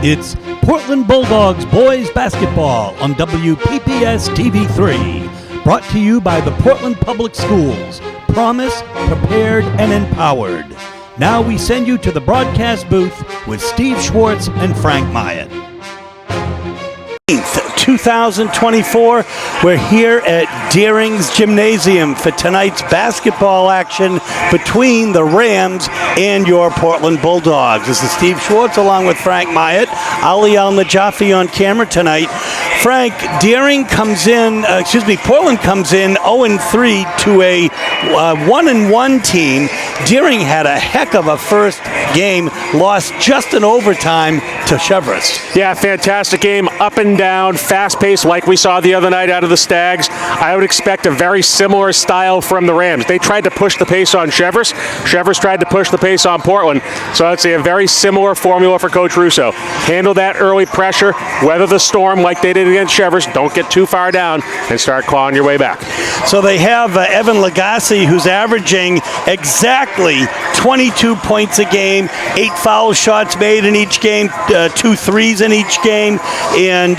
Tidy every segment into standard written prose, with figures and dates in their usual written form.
It's Portland Bulldogs boys basketball on WPPS TV3. Brought to you by the Portland Public Schools. Promise, prepared, and empowered. Now we send you to the broadcast booth with Steve Schwartz and Frank Myatt. 2024, we're here at Deering's Gymnasium for tonight's basketball action between the Rams and your Portland Bulldogs. This is Steve Schwartz along with Frank Myatt. Ali Al-Najafi on camera tonight. Frank, Portland comes in 0-3 to a 1-1 team. Deering had a heck of a first game, lost just in overtime to Cheverus. Yeah, fantastic game, up and down, fast-paced like we saw the other night out of the Stags. I would expect a very similar style from the Rams. They tried to push the pace on Cheverus. Cheverus tried to push the pace on Portland. So I'd say a very similar formula for Coach Russo. Handle that early pressure, weather the storm like they did against Cheverus. Don't get too far down and start clawing your way back. So they have Evan Lagasse, who's averaging exactly 22 points a game, 8 foul shots made in each game, 2 threes in each game, and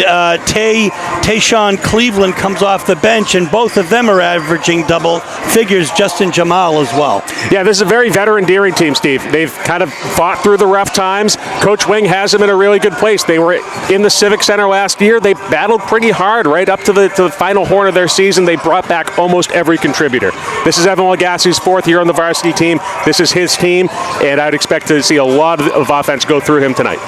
Tayshawn Cleveland comes off the bench, and both of them are averaging double figures. Justin Jamal as well. Yeah, this is a very veteran Deering team, Steve. They've kind of fought through the rough times. Coach Wing has them in a really good place. They were in the Civic Center last year. They battled pretty hard right up to the final horn of their season. They brought back almost every contributor. This is Evan Lagasse's 4th year on the varsity team. This is his team, and I'd expect to see a lot of offense go through him tonight.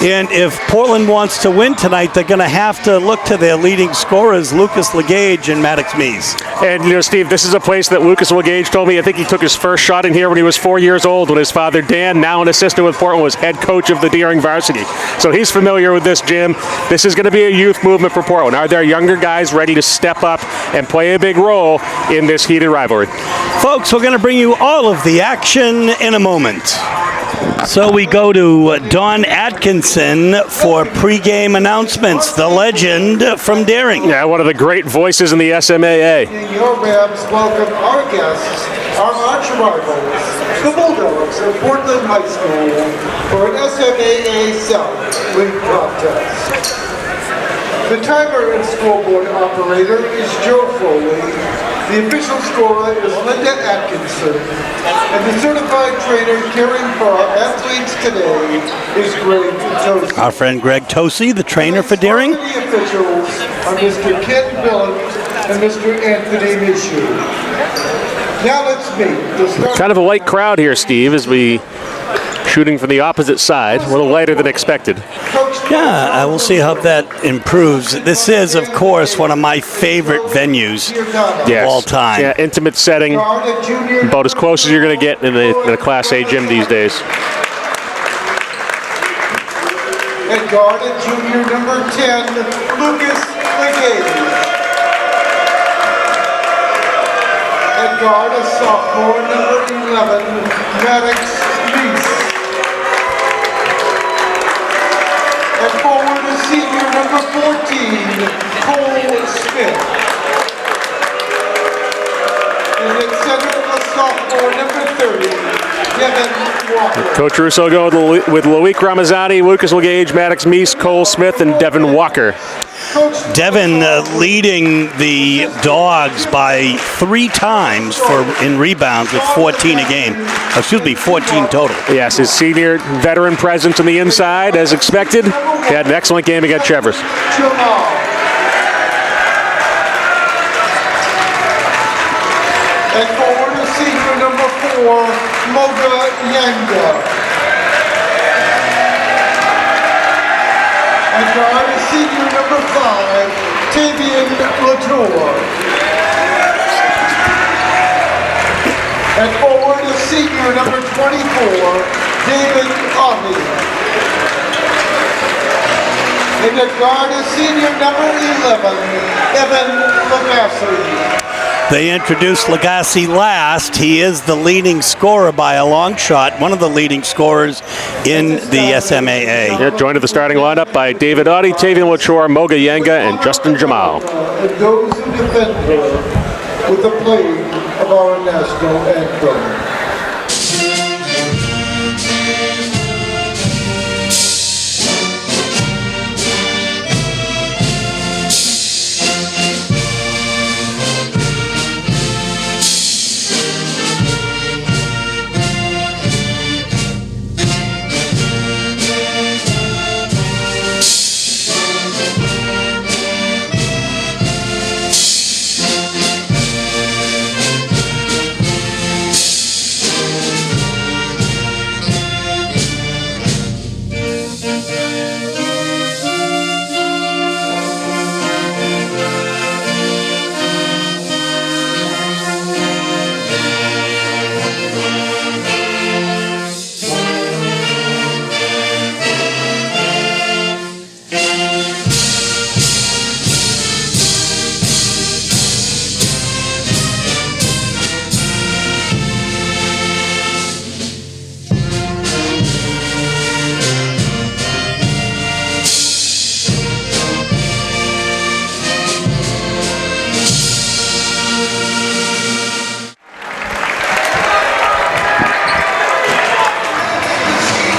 And if Portland wants to win tonight, they're going to have to look to their leading scorers, Lucas Legage and Maddox Meese. And, Steve, this is a place that Lucas Legage told me, I think he took his first shot in here when he was 4 years old, when his father, Dan, now an assistant with Portland, was head coach of the Deering Varsity. So he's familiar with this gym. This is going to be a youth movement for Portland. Are there younger guys ready to step up and play a big role in this heated rivalry? Folks, we're going to bring you all of the action in a moment. So we go to Don Atkinson for pregame announcements, the legend from Deering. Yeah, one of the great voices in the SMAA. Your Rams welcome our guests, our arch rivals, the Bulldogs of Portland High School, for an SMAA South League contest. The timer and scoreboard operator is Joe Foley. The official scorer is Linda Atkinson, and the certified trainer caring for our athletes today is Greg Tosi. Our friend Greg Tosi, the trainer for Deering. The officials are Mr. Ken Billings and Mr. Anthony Michu. Now let's meet. Kind of a light crowd here, Steve, as we shooting from the opposite side, a little lighter than expected. Yeah, we'll see how that improves. This is, of course, one of my favorite venues of all time. Yeah, intimate setting, about as close as you're going to get in a Class A gym these days. And guard at junior number 10, Lucas Legage. And guard at sophomore number 11, Maddox Meese. And forward is senior number 14, Cole Smith. And at center, a sophomore number 30, Devin Walker. Coach Russo going with Loic Ramazzani, Lucas Legage, Maddox Meese, Cole Smith, and Devin Walker. Devin leading the Dogs by 3 times in rebounds with 14 a game. 14 total. Yes, his senior veteran presence on the inside, as expected. He had an excellent game against Cheverus. And forward is senior number 4, Moga Yanga. And guard is senior number 5, Tavian Latour. And forward is senior number 24, David Avi. And at guard is senior number 11, Evan Lagasse. They introduced Lagasse last. He is the leading scorer by a long shot, one of the leading scorers in the SMAA. Yeah, joined at the starting lineup by David Audi, Tavian Latour, Moga Yenga, and Justin Jamal. And those who defend her with the playing of our national anthem.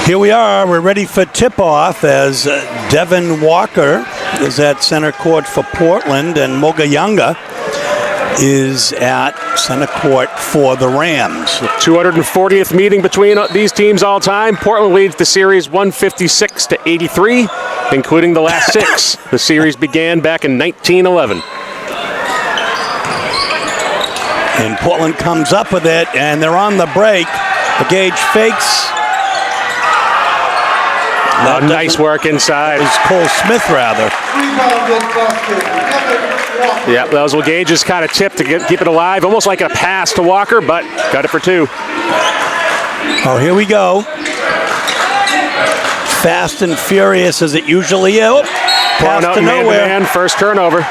Here we are. We're ready for tip-off as Devin Walker is at center court for Portland, and Mogayanga is at center court for the Rams. 240th meeting between these teams all time. Portland leads the series 156-83, including the last 6. The series began back in 1911. And Portland comes up with it, and they're on the break. The Gage fakes. Nice work inside. It's Cole Smith, rather. Yeah, that was Gage's kind of tip to keep it alive. Almost like a pass to Walker, but got it for 2. Oh, here we go. Fast and furious as it usually is. Pass to nowhere. Man, first turnover.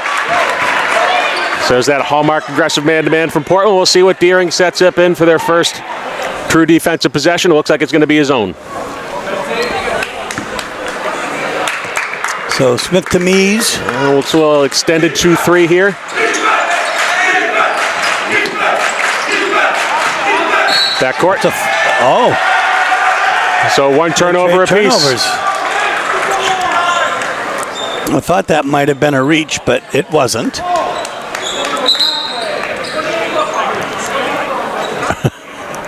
So is that a hallmark aggressive man-to-man from Portland? We'll see what Deering sets up in for their first true defensive possession. It looks like it's going to be his own. So Smith to Mees. It's a little extended 2-3 here. Back court. So 1 turnover apiece. I thought that might have been a reach, but it wasn't.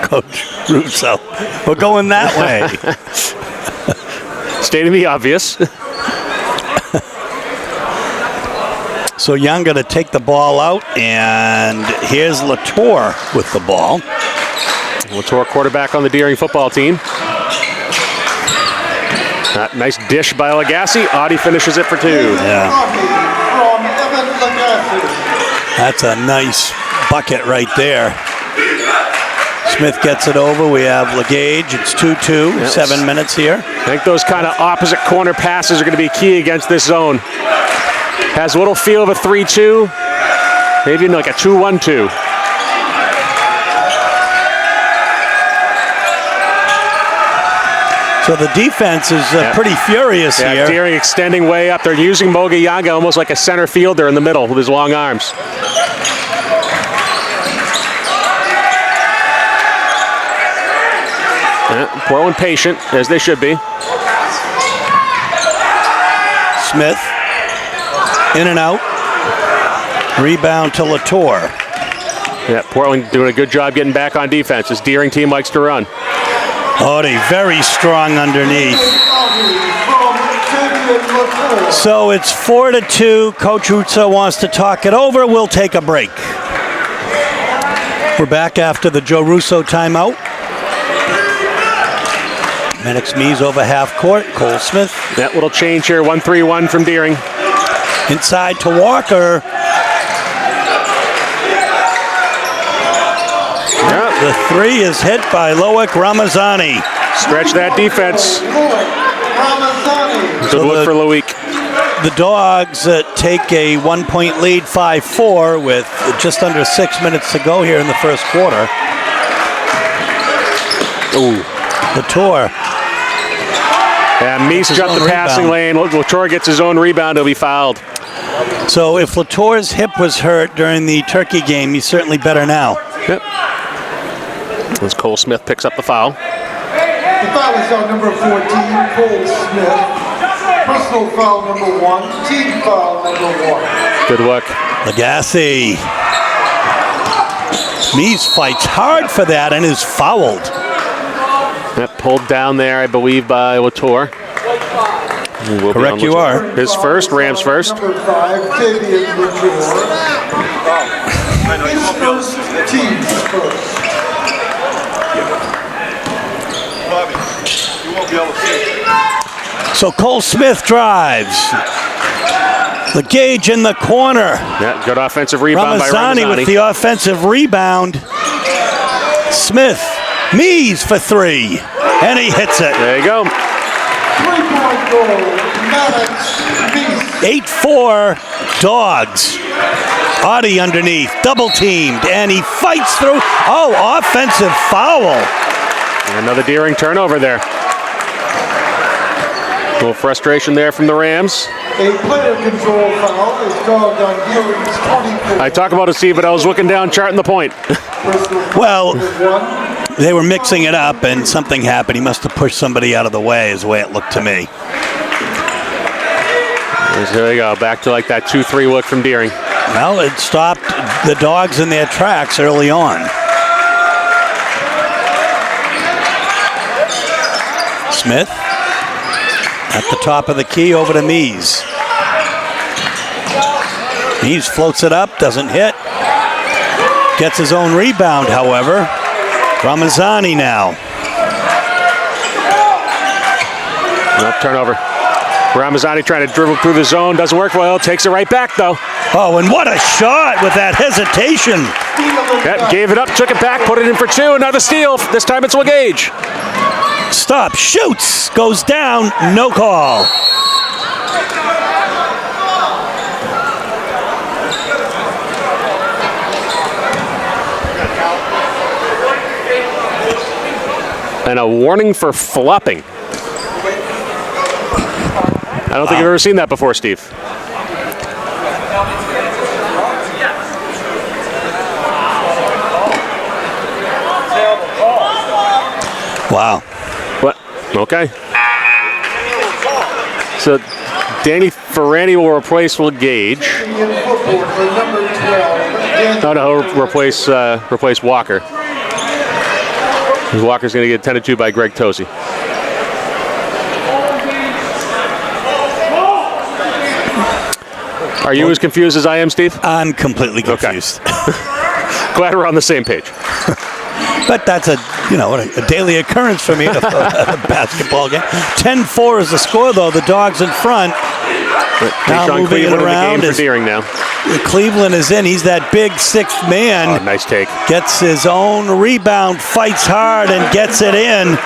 Coach Russo. We're going that way. Stating the obvious. So Young going to take the ball out, and here's Latour with the ball. Latour, quarterback on the Deering football team. Nice dish by Lagasse. Audie finishes it for 2. Yeah. That's a nice bucket right there. Smith gets it over. We have Legage. It's 2-2, yes. 7 minutes here. I think those kind of opposite corner passes are going to be key against this zone. Has a little feel of a 3-2, maybe like a 2-1-2. So the defense is pretty furious here. Deering extending way up. They're using Mogayanga almost like a center fielder in the middle with his long arms. Portland patient, as they should be. Smith. In and out. Rebound to Latour. Yeah, Portland doing a good job getting back on defense. This Deering team likes to run. Audie very strong underneath. So it's 4-2. Coach Russo wants to talk it over. We'll take a break. We're back after the Joe Russo timeout. Maddox Mees over half court. Cole Smith. That little change here. 1-3-1 from Deering. Inside to Walker. The 3 is hit by Loic Ramazani. Stretch that defense. Good look for Loic. The Dogs take a 1-point lead, 5-4, with just under 6 minutes to go here in the first quarter. Ooh. Latour. And Meese jumped the passing lane. Latour gets his own rebound. He'll be fouled. So if Latour's hip was hurt during the Turkey game, he's certainly better now. Yep. As Cole Smith picks up the foul. The foul is on number 14, Cole Smith. Personal foul number 1, team foul number 1. Good work. Lagasse. Mees fights hard for that and is fouled. That pulled down there, I believe, by Latour. Correct you are. His first, Rams first. Number 5, Davian Latour. His first, team's first. So Cole Smith drives. Legage in the corner. Yeah, good offensive rebound by Ramazani. With the offensive rebound. Smith, Mees for 3, and he hits it. There you go. 3-point goal, Maddox Mees. 8-4 Dogs. Audie underneath, double teamed, and he fights through. Oh, offensive foul. Another Deering turnover there. A little frustration there from the Rams. A player control foul is called on Deering's 24. I talk about it, Steve, but I was looking down, charting the point. Well, They were mixing it up, and something happened. He must have pushed somebody out of the way, is the way it looked to me. There we go. Back to like that 2-3 look from Deering. Well, it stopped the dogs in their tracks early on. Smith at the top of the key, over to Mees. Mees floats it up, doesn't hit. Gets his own rebound, however. Ramazani now. Turnover. Ramazani trying to dribble through the zone. Doesn't work well. Takes it right back, though. Oh, and what a shot with that hesitation. Yep, gave it up, took it back, put it in for two. Another steal. This time it's LeGage. Stop, shoots, goes down, no call. And a warning for flopping. I don't think I've ever seen that before, Steve. Wow. What? Okay. So Danny Ferrani will replace LeGage. Oh no, he'll replace Walker. Walker's going to get attended to by Greg Tosi. Are you as confused as I am, Steve? I'm completely confused. Okay. Glad we're on the same page. But that's a daily occurrence for me at a basketball game. 10-4 is the score, though. The Dogs in front. Now Sean moving it Cleveland around. In the game for Deering now. Cleveland is in. He's that big sixth man. Oh, nice take. Gets his own rebound, fights hard, and gets it in.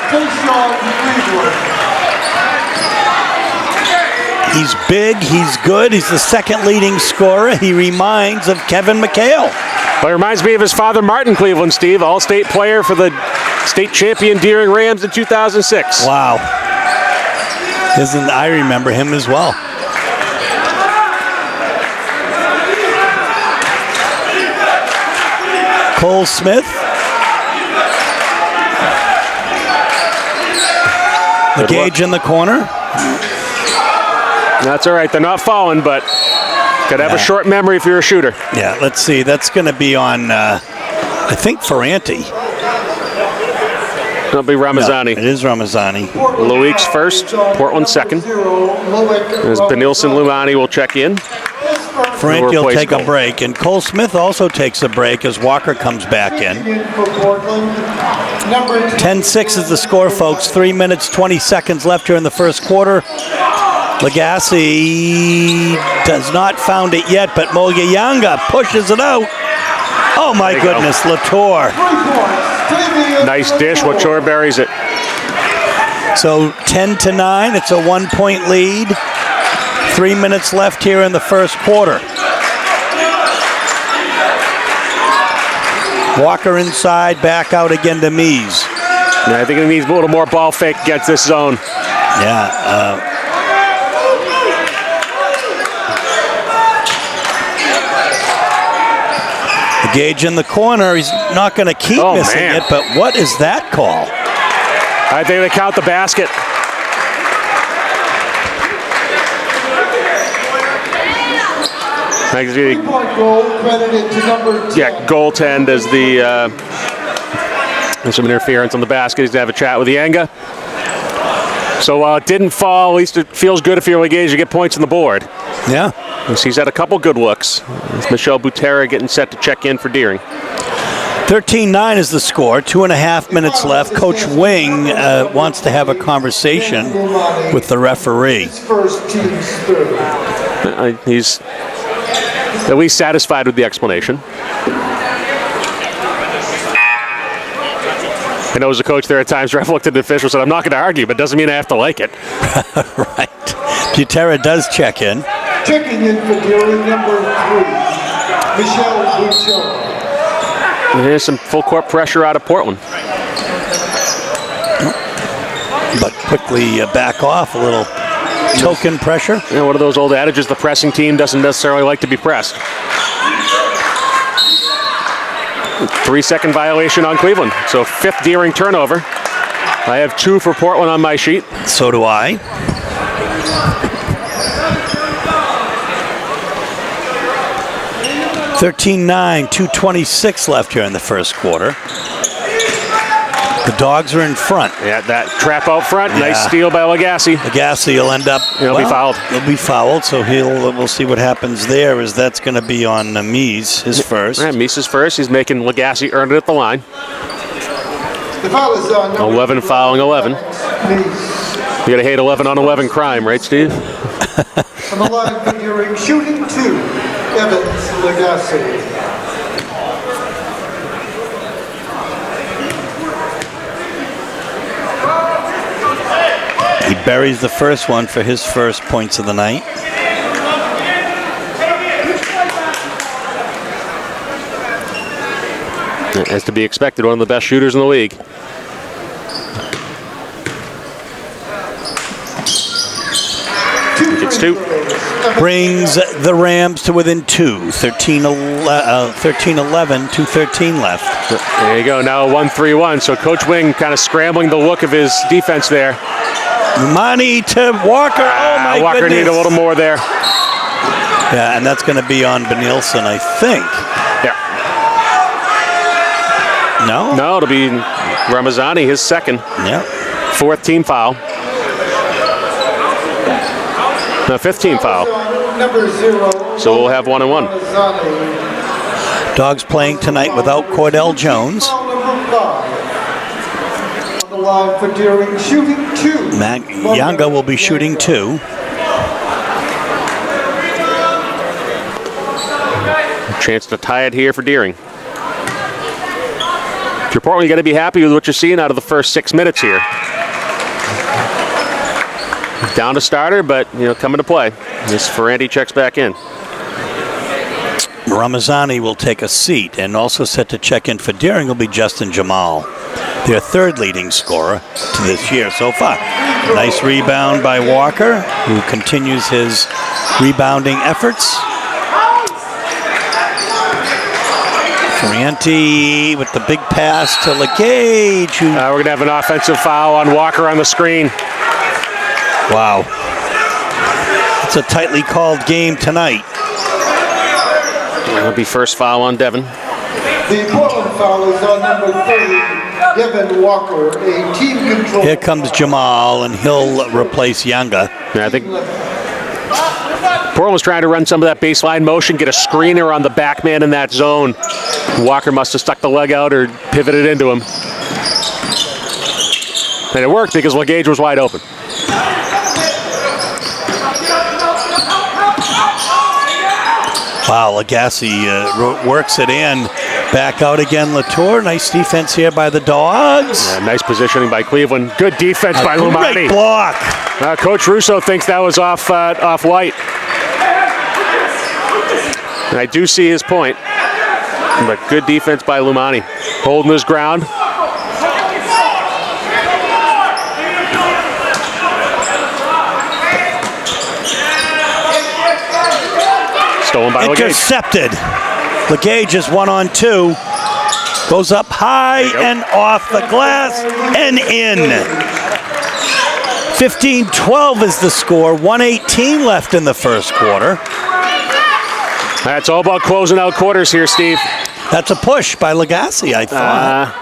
He's big, he's good, he's the second leading scorer. He reminds of Kevin McHale. Well, it reminds me of his father, Martin Cleveland, Steve, all-state player for the state champion Deering Rams in 2006. Wow. I remember him as well. Cole Smith. LeGage in the corner. That's all right. They're not falling, but could have a short memory if you're a shooter. Yeah, let's see. That's going to be on, I think, Ferranti. It'll be Ramazani. No, it is Ramazani. Loics first, Portland second. As Benilson Lumani will check in. Ferranti will take a break, and Cole Smith also takes a break as Walker comes back in. 10-6 is the score, folks. 3 minutes, 20 seconds left here in the first quarter. Legacy does not found it yet, but Moyanga pushes it out. Oh my goodness, Latour. Nice dish. Latour buries it. So 10-9, it's a 1-point lead. 3 minutes left here in the first quarter. Walker inside, back out again to Mees. Yeah, I think he needs a little more ball fake against this zone. Yeah. LeGage in the corner. He's not going to keep missing it, but what is that call? I think they count the basket. Yeah, goaltend as there's some interference on the basket. He's going to have a chat with Yanga. So while it didn't fall, at least it feels good if you're LeGage to get points on the board. Yeah. He's had a couple good looks. It's Michelle Butera getting set to check in for Deering. 13-9 is the score. 2.5 minutes left. Coach Wing wants to have a conversation with the referee. He's at least satisfied with the explanation. I know as a coach there at times where I've looked at the officials and I'm not going to argue, but it doesn't mean I have to like it. Right. Butera does check in. Checking in for Deering, number 3, Michelle Butera. And there's some full court pressure out of Portland. But quickly back off a little token pressure. You know, one of those old adages, the pressing team doesn't necessarily like to be pressed. 3-second violation on Cleveland. So 5th Deering turnover. I have 2 for Portland on my sheet. So do I. (13-9), 2:26 left here in the first quarter. The Dogs are in front. Yeah, that trap out front. Nice steal by Lagasse. Lagasse will end up. He'll be fouled. He'll be fouled, so we'll see what happens there. As that's going to be on Mies, his first. Yeah, Mies is first. He's making Lagasse earn it at the line. The foul is on number 11 fouling 11. Mies. You gotta hate 11 on 11 crime, right, Steve? On the line for Deering, shooting 2, Evans Lagasse. He buries the first one for his first points of the night. As to be expected, one of the best shooters in the league. It's 2. Brings the Rams to within 2. 13-11, 2:13 left. There you go. Now a 1-3-1. So Coach Wing kind of scrambling the look of his defense there. Money to Walker. Oh my Walker goodness. need a little more there. Yeah, and that's going to be on Benilson, I think. Yeah. No? No, it'll be Ramazani, his second. Yeah. 4th team foul. No, 5th team foul. Number 0. So we'll have 1 and 1. Dogs playing tonight without Cordell Jones. Foul number 5. On the line for Deering, shooting 2. Matt Yanga will be shooting 2. Chance to tie it here for Deering. If you're Portland, you got to be happy with what you're seeing out of the first 6 minutes here. Down to starter, but coming to play. This Ferrandi checks back in. Ramazani will take a seat, and also set to check in for Deering will be Justin Jamal, their 3rd leading scorer to this year so far. Nice rebound by Walker, who continues his rebounding efforts. Ferrandi with the big pass to Legage. We're going to have an offensive foul on Walker on the screen. Wow. It's a tightly called game tonight. That'll be first foul on Devin. The Portland foul is on number 30, Devin Walker, a team control. Here comes Jamal, and he'll replace Yanga. Yeah, I think Portland was trying to run some of that baseline motion, get a screener on the back man in that zone. Walker must have stuck the leg out or pivoted into him. And it worked because Legage was wide open. Wow, Lagasse works it in. Back out again, Latour. Nice defense here by the Dogs. Yeah, nice positioning by Cleveland. Good defense by Lumani. Great block. Coach Russo thinks that was off White. And I do see his point. But good defense by Lumani. Holding his ground. Stolen by Legage. Intercepted. Legage is 1-on-2. Goes up high and off the glass and in. 15-12 is the score. 1:18 left in the first quarter. That's all about closing out quarters here, Steve. That's a push by Lagasse, I thought.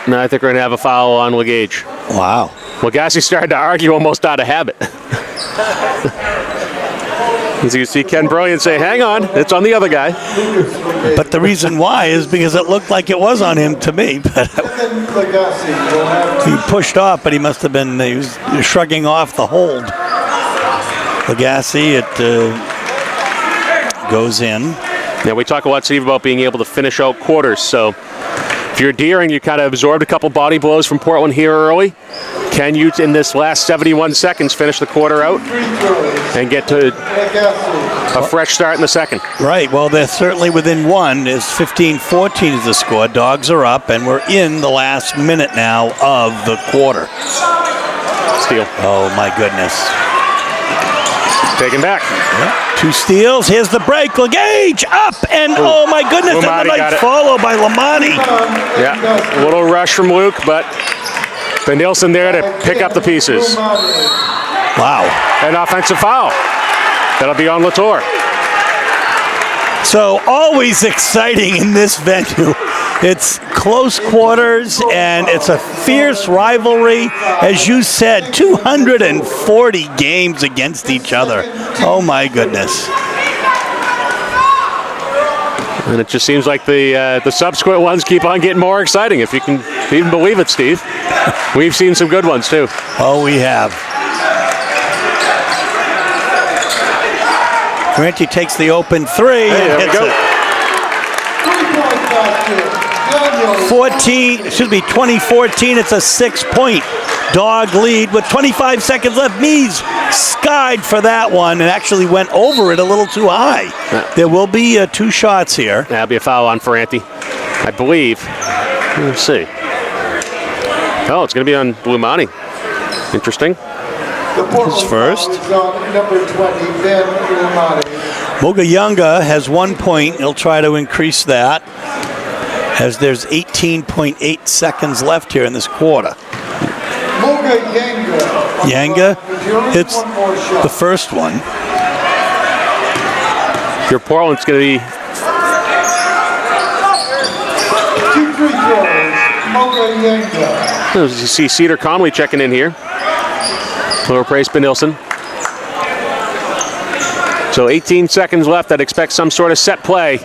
No, I think we're going to have a foul on Legage. Wow. Lagasse started to argue almost out of habit. As you see Ken Brilliant say, hang on, it's on the other guy. But the reason why is because it looked like it was on him to me. But he pushed off, but he was shrugging off the hold. Lagasse, it goes in. Yeah, we talk a lot, Steve, about being able to finish out quarters. So if you're Deering, you kind of absorbed a couple body blows from Portland here early. Can you, in this last 71 seconds, finish the quarter out and get to a fresh start in the second? Right. Well, they're certainly within one. It's 15-14 is the score. Dogs are up, and we're in the last minute now of the quarter. Steal. Oh, my goodness. Taken back. Yep. 2 steals. Here's the break. Legage up and oh my goodness! And Lamani the got nice it. follow by Lamani. Yeah, a little rush from Luke, but the Nielsen there to pick up the pieces. Wow. An offensive foul. That'll be on Latour. So always exciting in this venue. It's close quarters and it's a fierce rivalry. As you said, 240 games against each other. Oh my goodness. And it just seems like the subsequent ones keep on getting more exciting, if you can even believe it, Steve. We've seen some good ones too. Oh, we have. Ferranti takes the open 3 and hits it. 2014, it's a 6-point Dog lead with 25 seconds left. Mees skied for that one and actually went over it a little too high. Yeah. There will be 2 shots here. That'll be a foul on Ferranti, I believe. Let's see. Oh, it's going to be on Blumani. Interesting. His first. Number 20, Ben Blumani. Mugayunga has 1 point. He'll try to increase that as there's 18.8 seconds left here in this quarter. Yanga hits the first one. Your Portland's going to be 2 free throws, Mugayunga. You see Cedar Conley checking in here. Lower Praise Benilson. So 18 seconds left. I'd expect some sort of set play.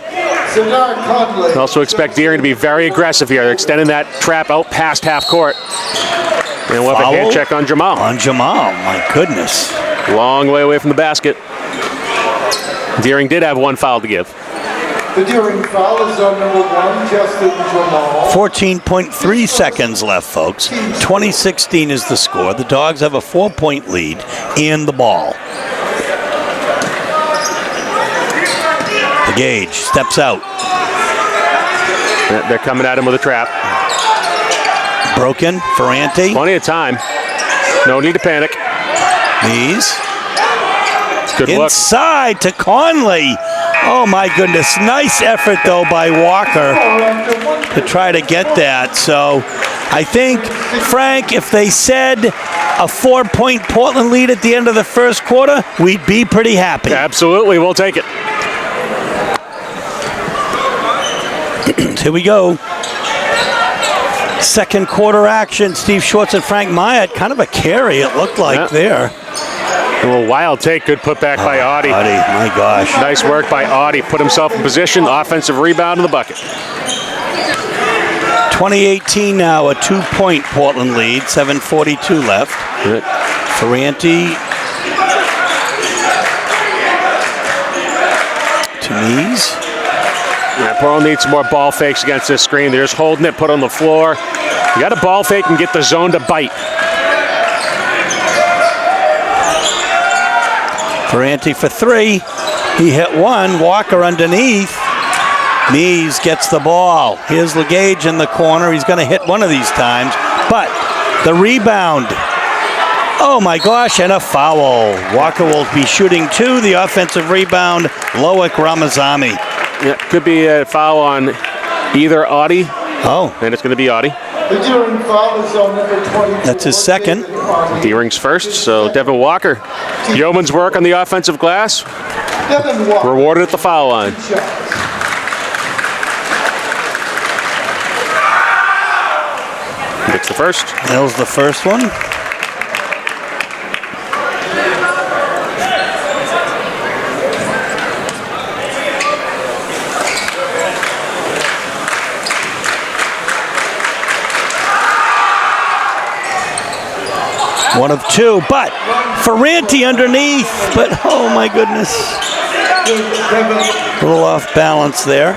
I also expect Deering to be very aggressive here. They're extending that trap out past half court. And we'll have a hand check on Jamal. On Jamal, my goodness. Long way away from the basket. Deering did have 1 foul to give. The Deering foul is on number 1, Justin Jamal. 14.3 seconds left, folks. 2016 is the score. The Dogs have a 4-point lead in the ball. The Gage steps out. They're coming at him with a trap. Broken, Ferranti. Plenty of time. No need to panic. Mees. Good look. Inside to Conley. Oh my goodness. Nice effort though by Walker to try to get that. So I think, Frank, if they said a 4-point Portland lead at the end of the first quarter, we'd be pretty happy. Absolutely, we'll take it. Here we go. Second quarter action. Steve Schwartz and Frank Myatt. Kind of a carry, it looked like there. A little wild take. Good put back by Audie. Audie, my gosh. Nice work by Audie. Put himself in position. Offensive rebound in the bucket. 2018 now, a 2-point Portland lead. 7:42 left. Good. Ferranti to Mees. Yeah, Portland needs some more ball fakes against this screen. They're just holding it, put on the floor. You got to ball fake and get the zone to bite. Ferranti for 3. He hit 1. Walker underneath. Mees gets the ball. Here's Legage in the corner. He's going to hit one of these times. But the rebound. Oh my gosh, and a foul. Walker will be shooting 2. The offensive rebound, Loic Ramazani. Yeah, could be a foul on either Audie. Oh. And it's going to be Audie. The Deering foul is on number 20. That's his second. Deering's first, so Devin Walker. Yeoman's work on the offensive glass. Devin Walker. Rewarded at the foul line. Gets the first. Nails the first one. One of 2, but Ferranti underneath. But oh my goodness. A little off balance there.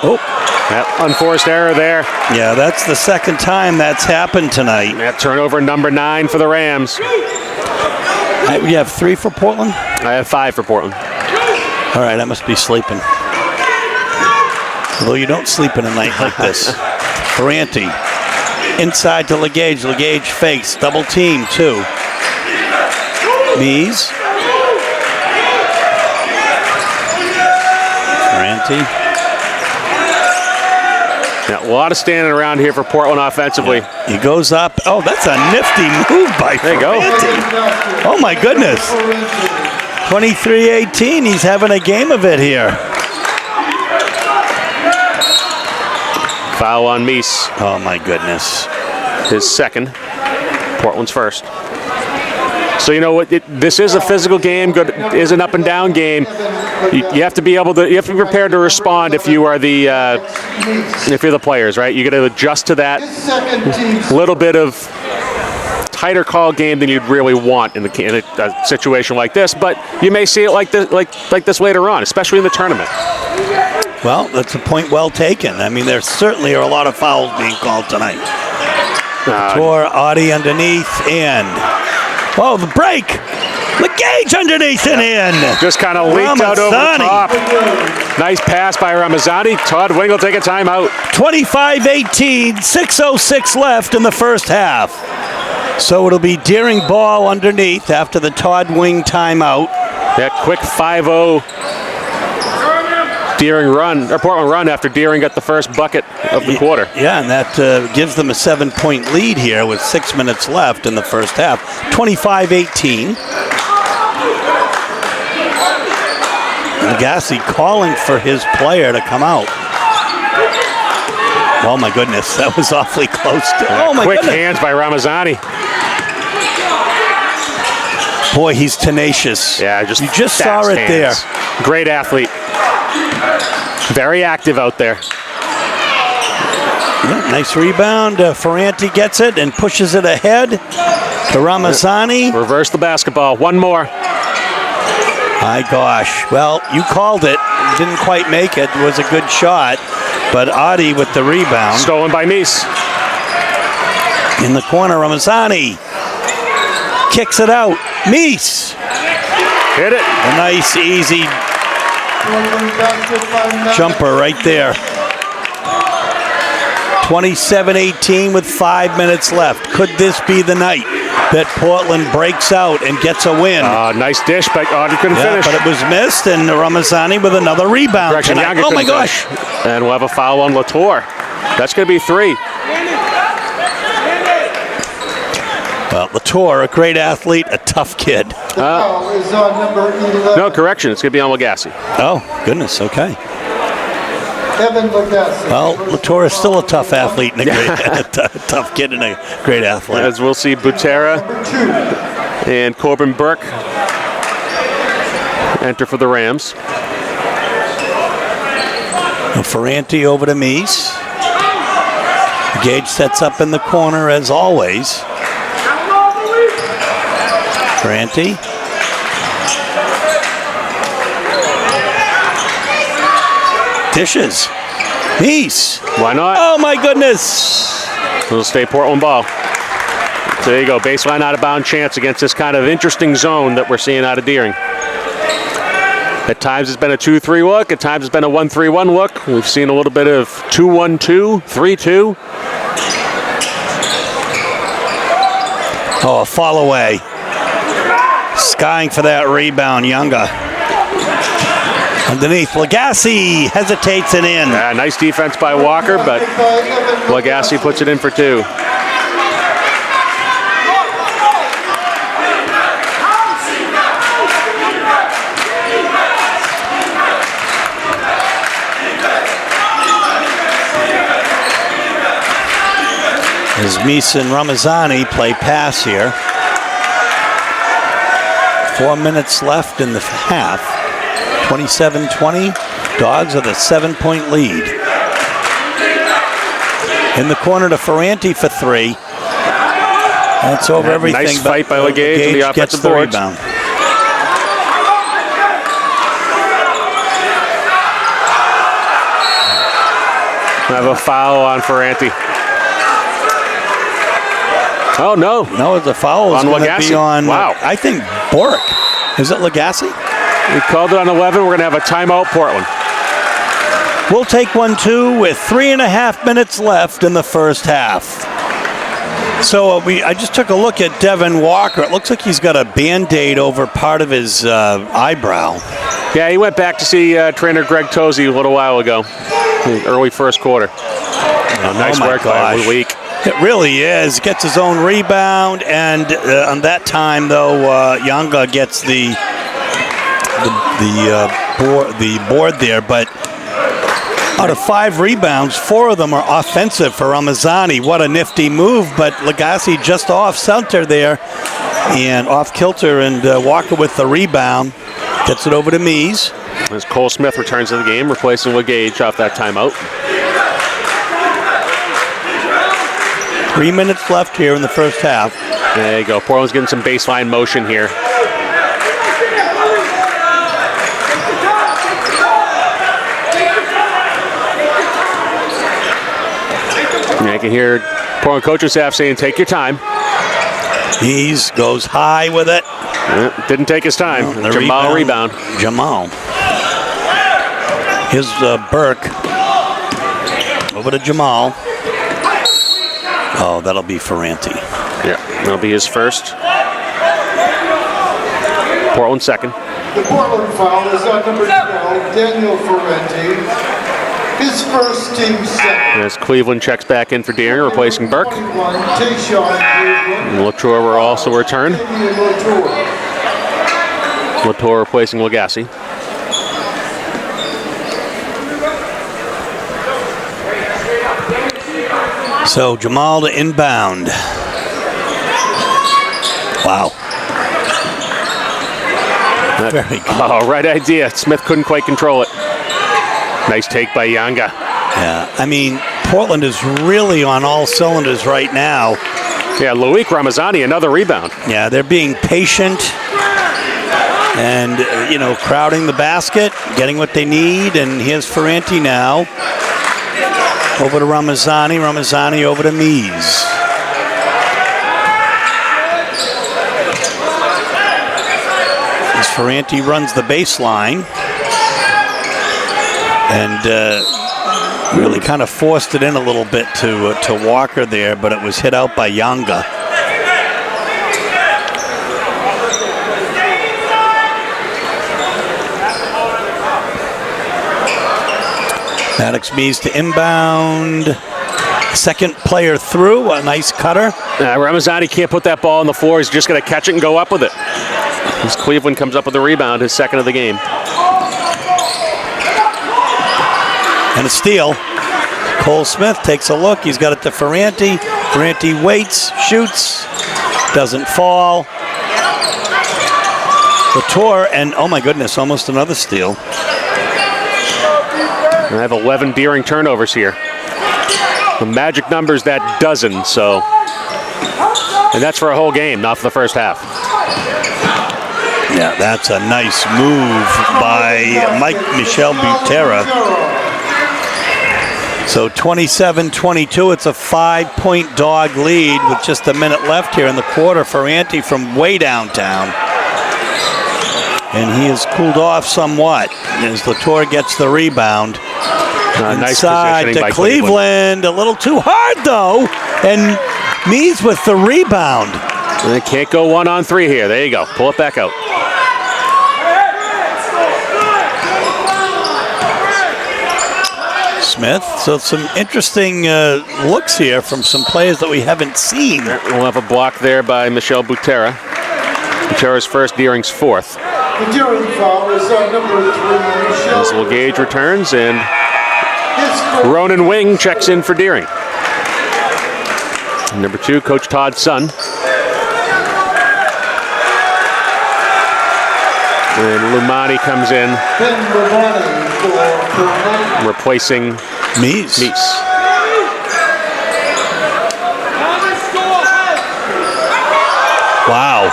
Oh. That unforced error there. Yeah, that's the second time that's happened tonight. That turnover number 9 for the Rams. You have 3 for Portland? I have 5 for Portland. All right, I must be sleeping. Although you don't sleep in a night like this. Ferranti. Inside to Legage. Legage fakes. Double team, 2. Mees. Ferranti. Yeah, a lot of standing around here for Portland offensively. He goes up. Oh, that's a nifty move by There you go. Ferranti. Oh, my goodness. 23-18. He's having a game of it here. Foul on Meese. Oh, my goodness. His second. Portland's first. So you know what? This is a physical game. Good, it is an up and down game. You have to be able to. You have to be prepared to respond if you are the if you're the players, right? You got to adjust to that little bit of tighter call game than you'd really want in a situation like this. But you may see it like this later on, especially in the tournament. Well, that's a point well taken. I mean, there certainly are a lot of fouls being called tonight. Tor, Audie underneath, and oh, the break. LeGage underneath and in. Just kind of leaked out over the top. Nice pass by Ramazzani. Todd Wing will take a timeout. 25-18, 6:06 left in the first half. So it'll be Deering ball underneath after the Todd Wing timeout. That quick 5-0 Deering run, or Portland run after Deering got the first bucket of the quarter. Yeah, and that gives them a 7-point lead here with 6 minutes left in the first half. 25-18. Agassi calling for his player to come out. Oh my goodness, that was awfully close to. Oh my quick goodness. hands by Ramazzani. Boy, he's tenacious. Yeah, you just saw it hands. there. Great athlete. Very active out there. Yeah, nice rebound. Ferranti gets it and pushes it ahead to Ramazzani. Reverse the basketball. One more. My gosh. Well, you called it. Didn't quite make it. It was a good shot. But Audie with the rebound. Stolen by Meese. In the corner, Ramazzani kicks it out. Meese. Hit it. A nice, easy jumper right there. 27-18 with 5 minutes left. Could this be the night that Portland breaks out and gets a win? Nice dish, but Audie couldn't finish. But it was missed, and Ramazzani with another rebound. Oh my gosh. And we'll have a foul on Latour. That's going to be 3. Well, Latour, a great athlete, a tough kid. The foul is on number 11. No, correction. It's going to be on Lagassi. Oh, goodness, okay. Evan Lagassi. Well, Latour is still a tough athlete and a tough kid and a great athlete. As we'll see Butera and Corbin Burke enter for the Rams. Ferranti over to Meese. Gage sets up in the corner as always. Ferranti. Dishes. Meese. Why not? Oh my goodness. It'll stay Portland ball. So there you go. Baseline out of bound chance against this kind of interesting zone that we're seeing out of Deering. At times it's been a 2-3 look. At times it's been a 1-3-1 look. We've seen a little bit of 2-1-2, 3-2. Oh, a fall away. Skying for that rebound, Younga. Underneath, Lagassi hesitates and in. Yeah, nice defense by Walker, but Lagassi puts it in for 2. As Meese and Ramazzani play pass here. 4 minutes left in the half. 27-20. Dogs with a 7-point lead. In the corner to Ferranti for 3. That's over everything. Nice fight by LeGage on the offensive boards. Rebound. I have a foul on Ferranti. Oh, no. No, the foul is going to be on, wow. I think, Boric. Is it Lagassi? We called it on 11. We're going to have a timeout, Portland. We'll take 1-2 with 3.5 minutes left in the first half. So I just took a look at Devin Walker. It looks like he's got a Band-Aid over part of his eyebrow. Yeah, he went back to see trainer Greg Tozy a little while ago, early first quarter. Nice work by Leak. It really is. Gets his own rebound, and on that time, though, Yanga gets the board there. But out of 5 rebounds, 4 of them are offensive for Ramazani. What a nifty move, but Lagasse just off center there and off kilter, and Walker with the rebound. Gets it over to Mies. As Cole Smith returns to the game, replacing Legage off that timeout. 3 minutes left here in the first half. There you go. Portland's getting some baseline motion here. I can hear Portland coaching staff saying, take your time. Mies goes high with it. Didn't take his time. The Jamal rebound. Jamal. Here's Burke. Over to Jamal. Oh, that'll be Ferranti. Yeah, that'll be his first. Portland second. The Portland foul is on number 12, Daniel Ferranti. His first, team second. As Cleveland checks back in for Deering, replacing Burke. And Latour will also return. Latour replacing Lagasse. So Jamal to inbound. Wow. Very good. Oh, right idea. Smith couldn't quite control it. Nice take by Yanga. Yeah, I mean, Portland is really on all cylinders right now. Yeah, Loic Ramazani, another rebound. Yeah, they're being patient and, crowding the basket, getting what they need. And here's Ferranti now. Over to Ramazani. Ramazani over to Mies. As Ferranti runs the baseline. And really kind of forced it in a little bit to Walker there, but it was hit out by Yanga. Maddox Mies to inbound. Second player through, a nice cutter. Ramazani can't put that ball on the floor. He's just going to catch it and go up with it. As Cleveland comes up with the rebound, his second of the game. And a steal. Cole Smith takes a look. He's got it to Ferranti. Ferranti waits, shoots, doesn't fall. Latour, and oh my goodness, almost another steal. I have 11 Deering turnovers here. The magic number's that dozen, so. And that's for a whole game, not for the first half. Yeah, that's a nice move by Michel Butera. So 27-22, it's a 5-point dog lead with just a minute left here in the quarter. Ferranti from way downtown. And he has cooled off somewhat as Latour gets the rebound. Nice Inside positioning to by Cleveland. A little too hard, though. And Mies with the rebound. And they can't go 1-on-3 here. There you go. Pull it back out. Smith. So some interesting looks here from some players that we haven't seen. We'll have a block there by Michel Butera. Butera's first, Deering's fourth. The Deering foul is on number 3, Michel. As Legage returns and Ronan Wing checks in for Deering. Number 2, Coach Todd's son. And Lumani comes in, replacing Mies. Wow.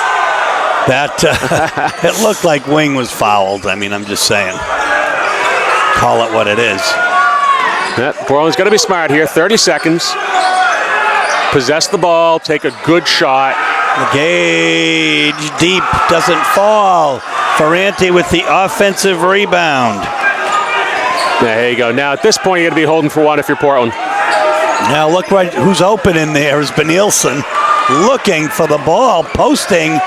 That, it looked like Wing was fouled. I mean, I'm just saying. Call it what it is. Yeah, Portland's got to be smart here. 30 seconds. Possess the ball, take a good shot. Gage deep, doesn't fall. Ferranti with the offensive rebound. There you go. Now, at this point, you got to be holding for one if you're Portland. Now, look right, who's open in there is Benilson. looking for the ball, posting,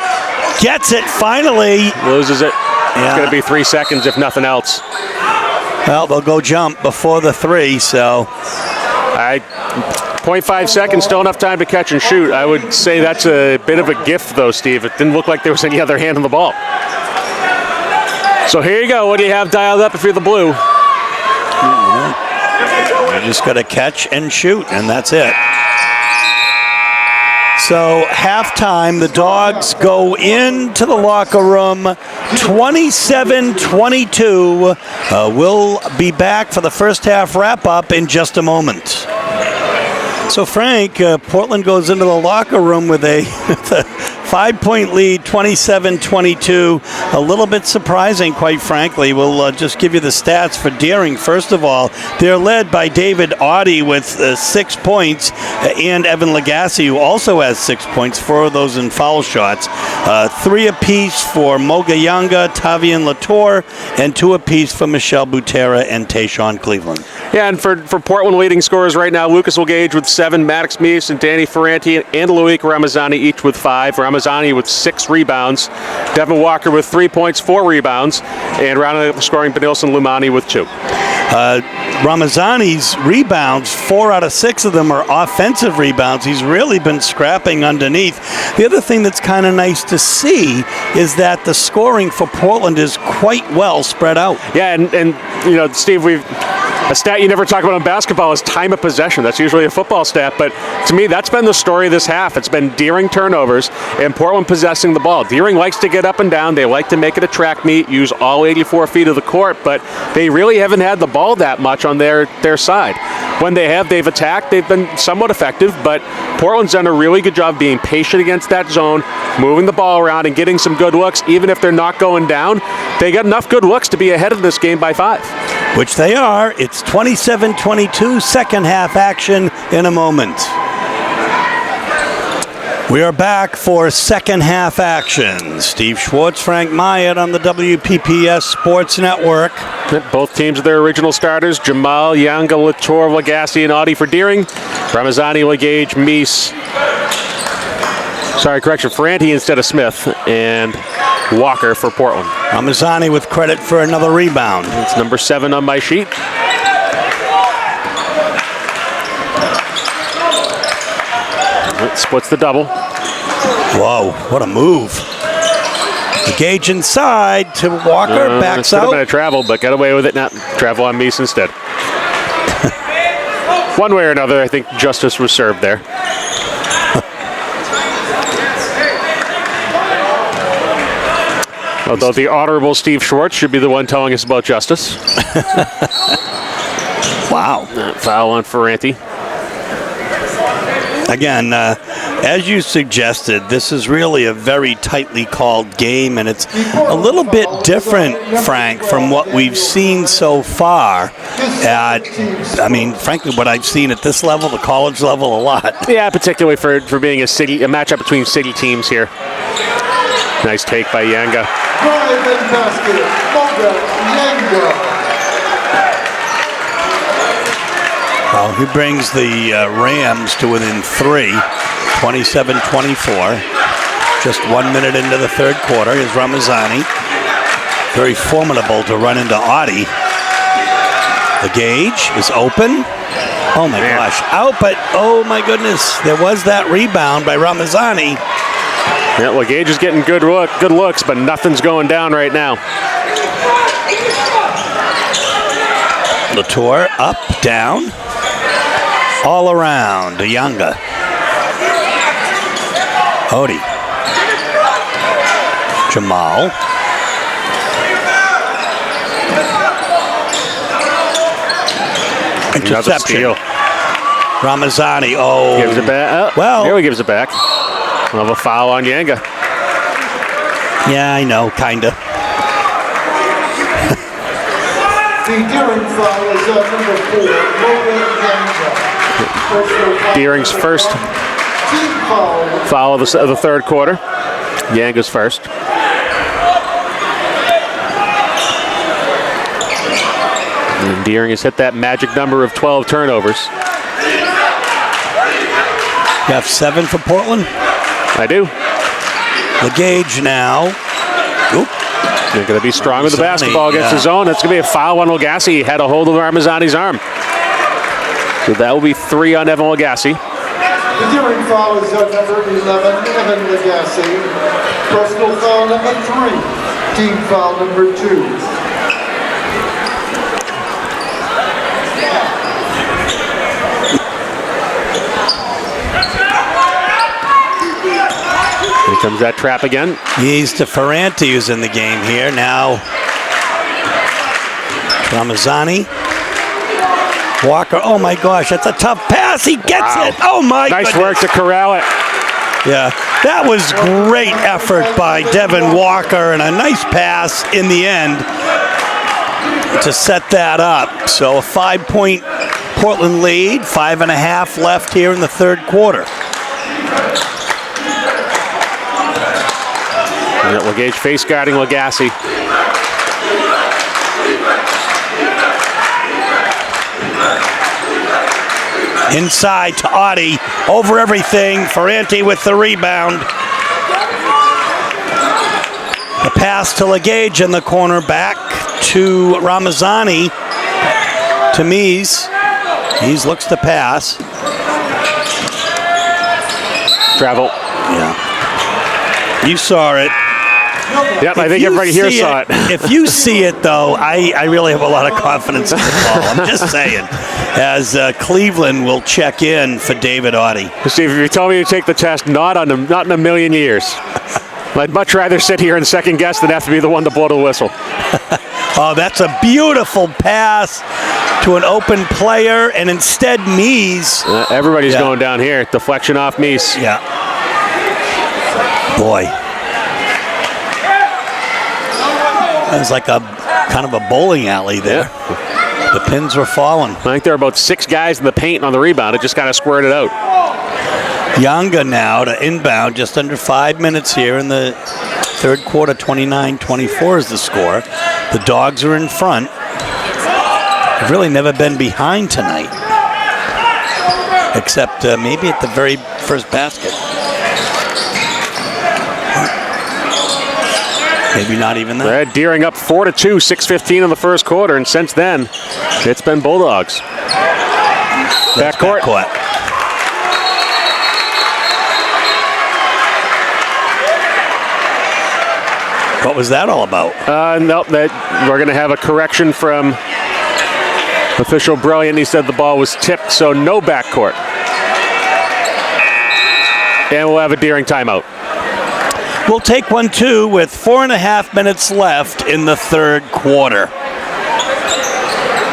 gets it finally. Loses it. Yeah. It's going to be 3 seconds if nothing else. Well, they'll go jump before the 3, so. 0.5 seconds, still enough time to catch and shoot. I would say that's a bit of a gift, though, Steve. It didn't look like there was any other hand on the ball. So here you go. What do you have dialed up if you're the Blue? You just got to catch and shoot, and that's it. So halftime, the Dogs go into the locker room, 27-22. We'll be back for the first half wrap-up in just a moment. So Frank, Portland goes into the locker room with a 5-point lead, 27-22. A little bit surprising, quite frankly. We'll just give you the stats for Deering. First of all, they're led by David Audie with 6 points, and Evan Lagasse, who also has 6 points, 4 of those in foul shots. 3 apiece for Moga Yanga, Tavian Latour, and 2 apiece for Michelle Butera and Tayshaun Cleveland. Yeah, and for Portland leading scorers right now, Lucas Legage with 7, Maddox Meese and Danny Ferranti and Loic Ramazani each with 5. Ramazani with 6 rebounds. Devin Walker with 3 points, 4 rebounds. And rounding up the scoring, Benilson Lumani with 2. Ramazani's rebounds, 4 out of 6 of them are offensive rebounds. He's really been scrapping underneath. The other thing that's kind of nice to see is that the scoring for Portland is quite well spread out. Yeah, and you know, Steve, a stat you never talk about in basketball is time of possession. That's usually a football stat, but to me, that's been the story of this half. It's been Deering turnovers and Portland possessing the ball. Deering likes to get up and down. They like to make it a track meet, use all 84 feet of the court, but they really haven't had the ball that much on their side. When they have, they've attacked. They've been somewhat effective, but Portland's done a really good job being patient against that zone, moving the ball around and getting some good looks. Even if they're not going down, they got enough good looks to be ahead of this game by 5. Which they are. It's 27-22, second half action in a moment. We are back for second half action. Steve Schwartz, Frank Myatt on the WPPS Sports Network. Both teams are their original starters. Jamal, Yanga, Latour, Lagasse, and Audie for Deering. Ramazani, Legage, Meese. Ferranti instead of Smith. And Walker for Portland. Ramazani with credit for another rebound. It's number 7 on my sheet. It splits the double. Whoa, what a move. Gage inside to Walker, backs out. Could have been a travel, but got away with it. Not travel on Meese instead. One way or another, I think justice was served there. Although the honorable Steve Schwartz should be the one telling us about justice. Wow. Foul on Ferranti. Again, as you suggested, this is really a very tightly called game, and it's a little bit different, Frank, from what we've seen so far. I mean, frankly, what I've seen at this level, the college level, a lot. Yeah, particularly for being a matchup between city teams here. Nice take by Yanga. Driving basket, Moga Yanga. Well, he brings the Rams to within 3, 27-24. Just 1 minute into the third quarter is Ramazani. Very formidable to run into Audie. The Gage is open. Oh my gosh, out, but oh my goodness, there was that rebound by Ramazani. Yeah, well, Gage is getting good looks, but nothing's going down right now. Latour up, down, all around to Yanga. Odie. Jamal. Interception. Ramazani. Oh. Gives it back. Well. Nearly gives it back. We'll have a foul on Yanga. Yeah, I know, kinda. The Deering foul is at number 4, Moga Yanga. Deering's first Team foul of the third quarter. Yanga's first. And Deering has hit that magic number of 12 turnovers. You have 7 for Portland? I do. LeGage now. Oop. They're going to be strong with the basketball against the yeah. zone. That's going to be a foul on Lagasse. He had a hold of Ramazani's arm. So that will be 3 on Evan Lagasse. The dealing foul is on number 11, Evan Lagasse. Personal foul number 3. Team foul number 2. Here comes that trap again. He's to Ferranti, who's in the game here. Now, Ramazani. Walker, oh my gosh, that's a tough pass. He gets it. Oh my Nice goodness. work to corral it. Yeah, that was great effort by Devin Walker and a nice pass in the end to set that up. So a 5-point Portland lead, 5.5 left here in the third quarter. LeGage face guarding Lagasse. Inside to Audie, over everything. Ferranti with the rebound. The pass to LeGage in the corner, back to Ramazani. To Mies. Mies looks to pass. Travel. Yeah. You saw it. Yep, I think everybody here saw it. If you see it, though, I really have a lot of confidence in the ball. I'm just saying. As Cleveland will check in for David Audie. Steve, if you tell me to take the test, not in a million years. I'd much rather sit here and second guess than have to be the one to blow the whistle. Oh, that's a beautiful pass to an open player, and instead Mies. Everybody's going down here. Deflection off Mies. Yeah. Boy. It was like a kind of a bowling alley there. Yeah. The pins were falling. I think there were about 6 guys in the paint on the rebound. It just kind of squirted out. Yanga now to inbound, just under 5 minutes here in the third quarter. 29-24 is the score. The Dogs are in front. They've really never been behind tonight, except maybe at the very first basket. Maybe not even that. They're Deering up 4-2, 6:15 in the first quarter, and since then, it's been Bulldogs. Backcourt. What was that all about? Nope, we're going to have a correction from official Brilliant. He said the ball was tipped, so no backcourt. And we'll have a Deering timeout. We'll take one, too, with 4.5 minutes left in the third quarter.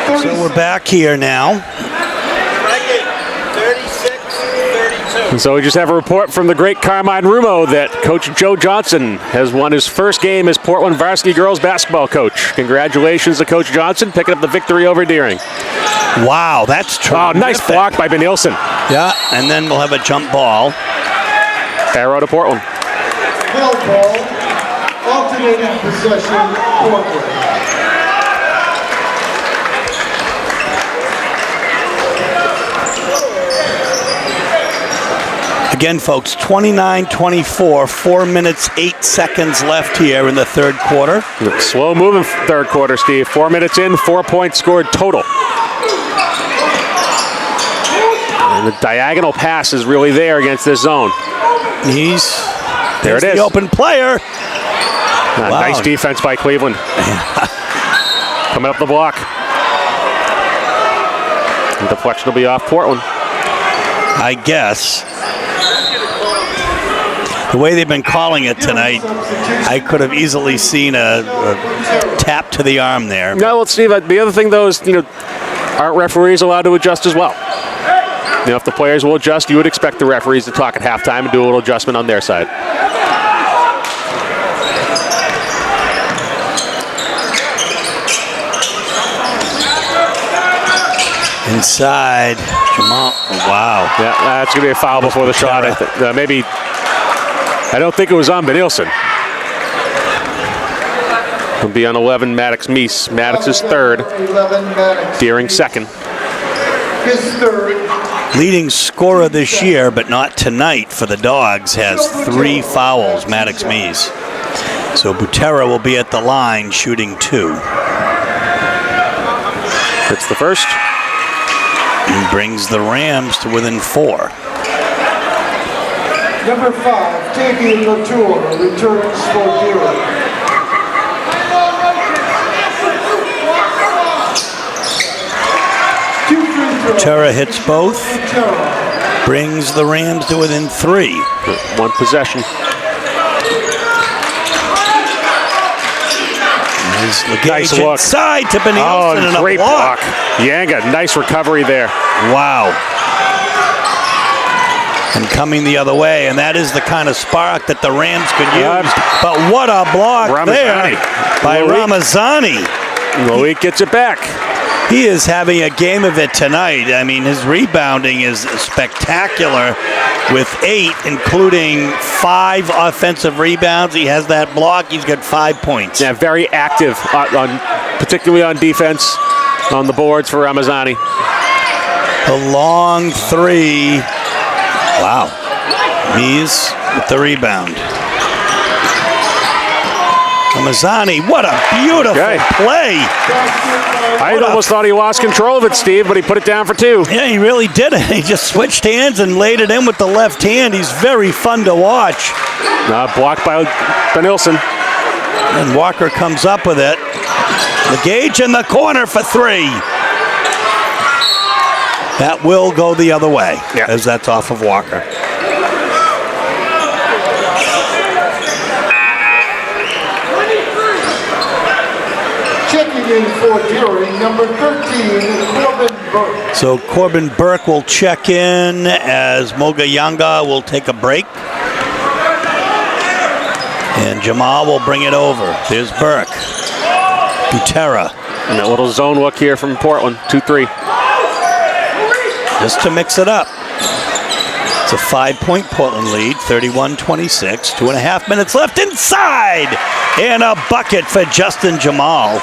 So we're back here now. 36-32. And so we just have a report from the great Carmine Rumo that Coach Joe Johnson has won his first game as Portland Varsity girls basketball coach. Congratulations to Coach Johnson picking up the victory over Deering. Wow, that's true. Oh, nice block by Benilson. Yeah, and then we'll have a jump ball. Arrow to Portland. Hell ball, alternating possession, Portland. Again, folks, 29-24, 4 minutes, 8 seconds left here in the third quarter. Slow moving third quarter, Steve. 4 minutes in, 4 points scored total. And the diagonal pass is really there against this zone. There it is. The open player. Wow. Nice defense by Cleveland. Coming up the block. The deflection will be off Portland. I guess. The way they've been calling it tonight, I could have easily seen a tap to the arm there. No, well, Steve, the other thing, though, is, aren't referees allowed to adjust as well? If the players will adjust, you would expect the referees to talk at halftime and do a little adjustment on their side. Inside, Jamal. Wow. Yeah, that's going to be a foul before the shot. I don't think it was on Benilson. It'll be on 11, Maddox Mies. Maddox is third. 11, Maddox. Deering second. His third. Leading scorer this year, but not tonight for the Dogs, has 3 fouls, Maddox Mees. So Butera will be at the line shooting 2. It's the first. And brings the Rams to within 4. Number 5, Davian Latour, returns for Deering. Butera hits both. Brings the Rams to within 3. 1 possession. Nice look. Inside to Benilson and great a block. Yanga, nice recovery there. Wow. And coming the other way, and that is the kind of spark that the Rams could use. But what a block there by Ramazani. Loic gets it back. He is having a game of it tonight. I mean, his rebounding is spectacular with 8, including 5 offensive rebounds. He has that block. He's got 5 points. Yeah, very active, particularly on defense, on the boards for Ramazani. A long 3. Wow. Mees with the rebound. Ramazani, what a beautiful play. I almost thought he lost control of it, Steve, but he put it down for 2. Yeah, he really did it. He just switched hands and laid it in with the left hand. He's very fun to watch. Blocked by Benilson. And Walker comes up with it. LeGage in the corner for 3. That will go the other way, as that's off of Walker. Checking in for Deering, number 13, Corbin Burke. So Corbin Burke will check in as Moga Yanga will take a break. And Jamal will bring it over. There's Burke. Butera. And that little zone look here from Portland, 2-3. Just to mix it up. It's a 5-point Portland lead, 31-26. 2.5 minutes left inside. And a bucket for Justin Jamal.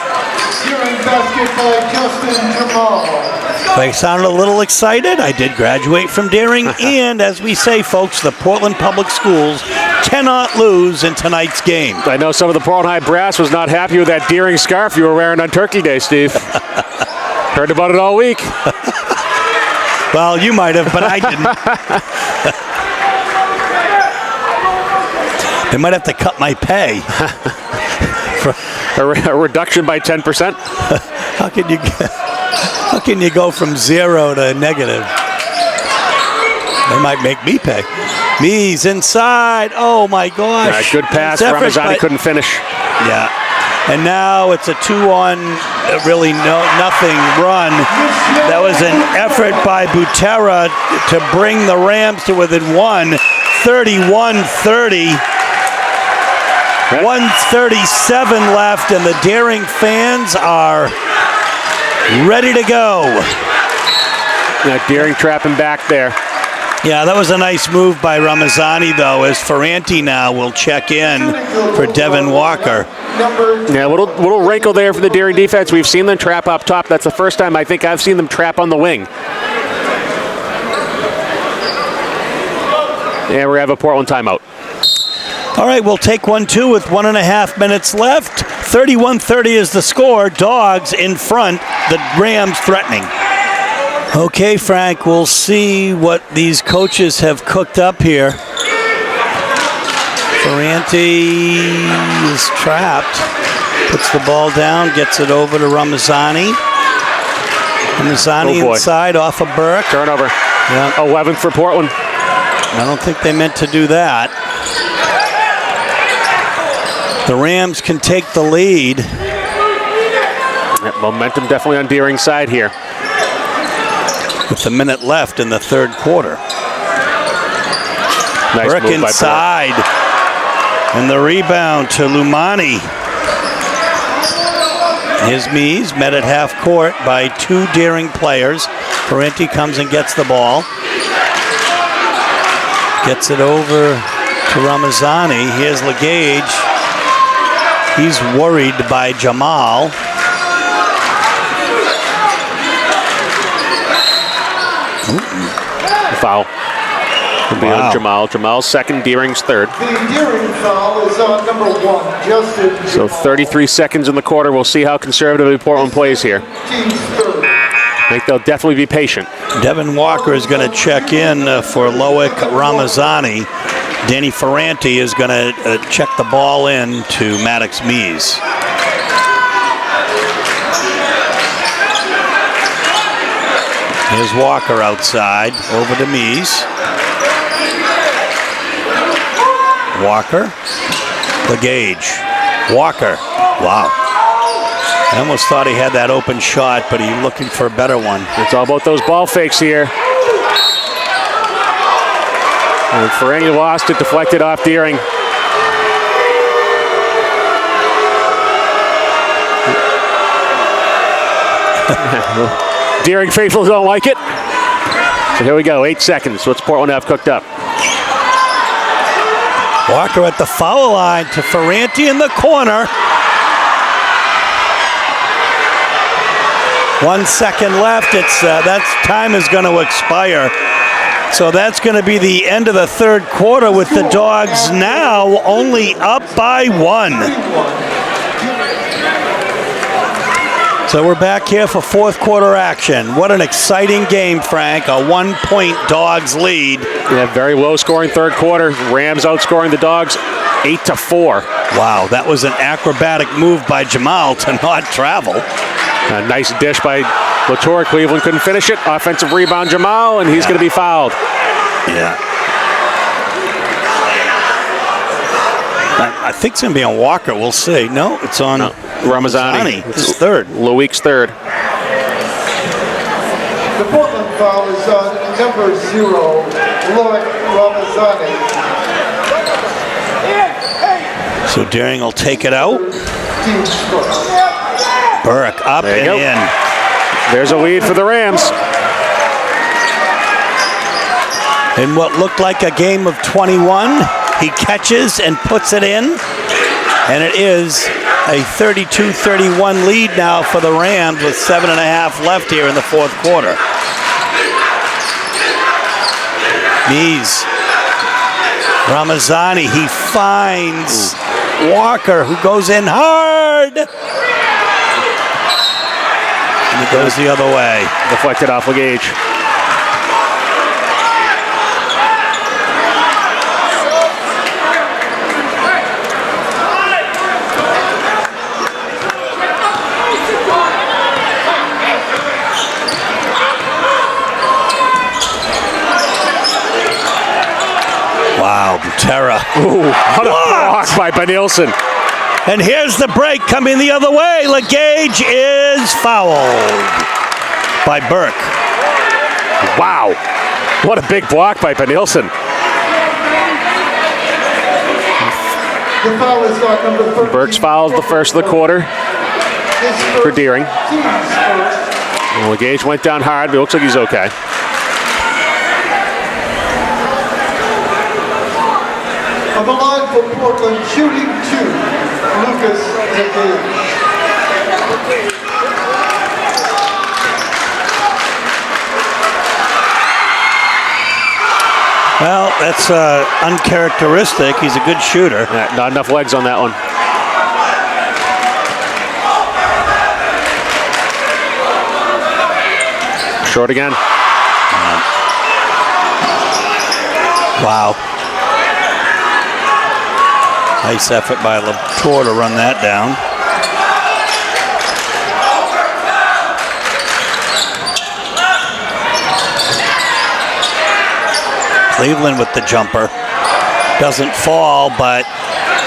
Deering basket by Justin Jamal. If I sounded a little excited, I did graduate from Deering. And as we say, folks, the Portland Public Schools cannot lose in tonight's game. I know some of the Portland High brass was not happy with that Deering scarf you were wearing on Turkey Day, Steve. Heard about it all week. Well, you might have, but I didn't. They might have to cut my pay. A reduction by 10%. How can you go from 0 to negative? They might make me pay. Mees inside. Oh my gosh. Good pass. Ramazani couldn't finish. Yeah. And now it's a 2-on, really nothing run. That was an effort by Butera to bring the Rams to within 1. 31-30. 1:37 left, and the Deering fans are ready to go. Now Deering trapping back there. Yeah, that was a nice move by Ramazani, though, as Ferranti now will check in for Devin Walker. Yeah, little wrinkle there for the Deering defense. We've seen them trap up top. That's the first time I think I've seen them trap on the wing. And we have a Portland timeout. All right, we'll take 1-2 with 1.5 minutes left. 31-30 is the score. Dogs in front, the Rams threatening. Okay, Frank, we'll see what these coaches have cooked up here. Ferranti is trapped. Puts the ball down, gets it over to Ramazani. Ramazani inside off of Burke. Turnover. Yeah. 11th for Portland. I don't think they meant to do that. The Rams can take the lead. Momentum definitely on Deering's side here. With a minute left in the third quarter. Nice Burke move inside. And the rebound to Lumani. His Mees met at half court by 2 Deering players. Ferranti comes and gets the ball. Gets it over to Ramazani. Here's LeGage. He's worried by Jamal. Foul. It'll be on Jamal. Jamal's second, Deering's third. The Deering foul is on number 1, Justin. So 33 seconds in the quarter. We'll see how conservatively Portland plays here. Team's third. I think they'll definitely be patient. Devin Walker is going to check in for Loic Ramazani. Danny Ferranti is going to check the ball in to Maddox Mees. Here's Walker outside, over to Mees. Walker, LeGage, Walker, wow. I almost thought he had that open shot, but he's looking for a better one. It's all about those ball fakes here. And Ferranti lost it, deflected off Deering. Deering faithfuls don't like it. So here we go, 8 seconds. What's Portland have cooked up? Walker at the foul line to Ferranti in the corner. 1 second left. That time is going to expire. So that's going to be the end of the third quarter with the Dogs now only up by 1. So we're back here for fourth quarter action. What an exciting game, Frank. A 1-point Dogs lead. Yeah, very low scoring third quarter. Rams outscoring the Dogs 8-4. Wow, that was an acrobatic move by Jamal to not travel. A nice dish by Latour. Cleveland couldn't finish it. Offensive rebound, Jamal, and he's going to be fouled. Yeah. I think it's going to be on Walker. We'll see. No, it's on Ramazani. His third. Loic's third. The Portland foul is on number 0, Loic Ramazani. So Deering will take it out. Team's first. Burke up and in. There's a lead for the Rams. In what looked like a game of 21, he catches and puts it in. And it is a 32-31 lead now for the Rams with 7.5 left here in the fourth quarter. Mees. Ramazani, he finds Walker, who goes in hard. And it goes the other way. Deflected off LeGage. Wow, Terra. Ooh, what a block by Benilson. And here's the break coming the other way. LeGage is fouled by Burke. Wow. What a big block by Benilson. The foul is on number 13. Burke's fouled the first of the quarter for Deering. Well, LeGage went down hard, but it looks like he's okay. On the line for Portland, shooting 2, Lucas LeGage. Well, that's uncharacteristic. He's a good shooter. Yeah, not enough legs on that one. Short again. Wow. Nice effort by Latour to run that down. Cleveland with the jumper. Doesn't fall, but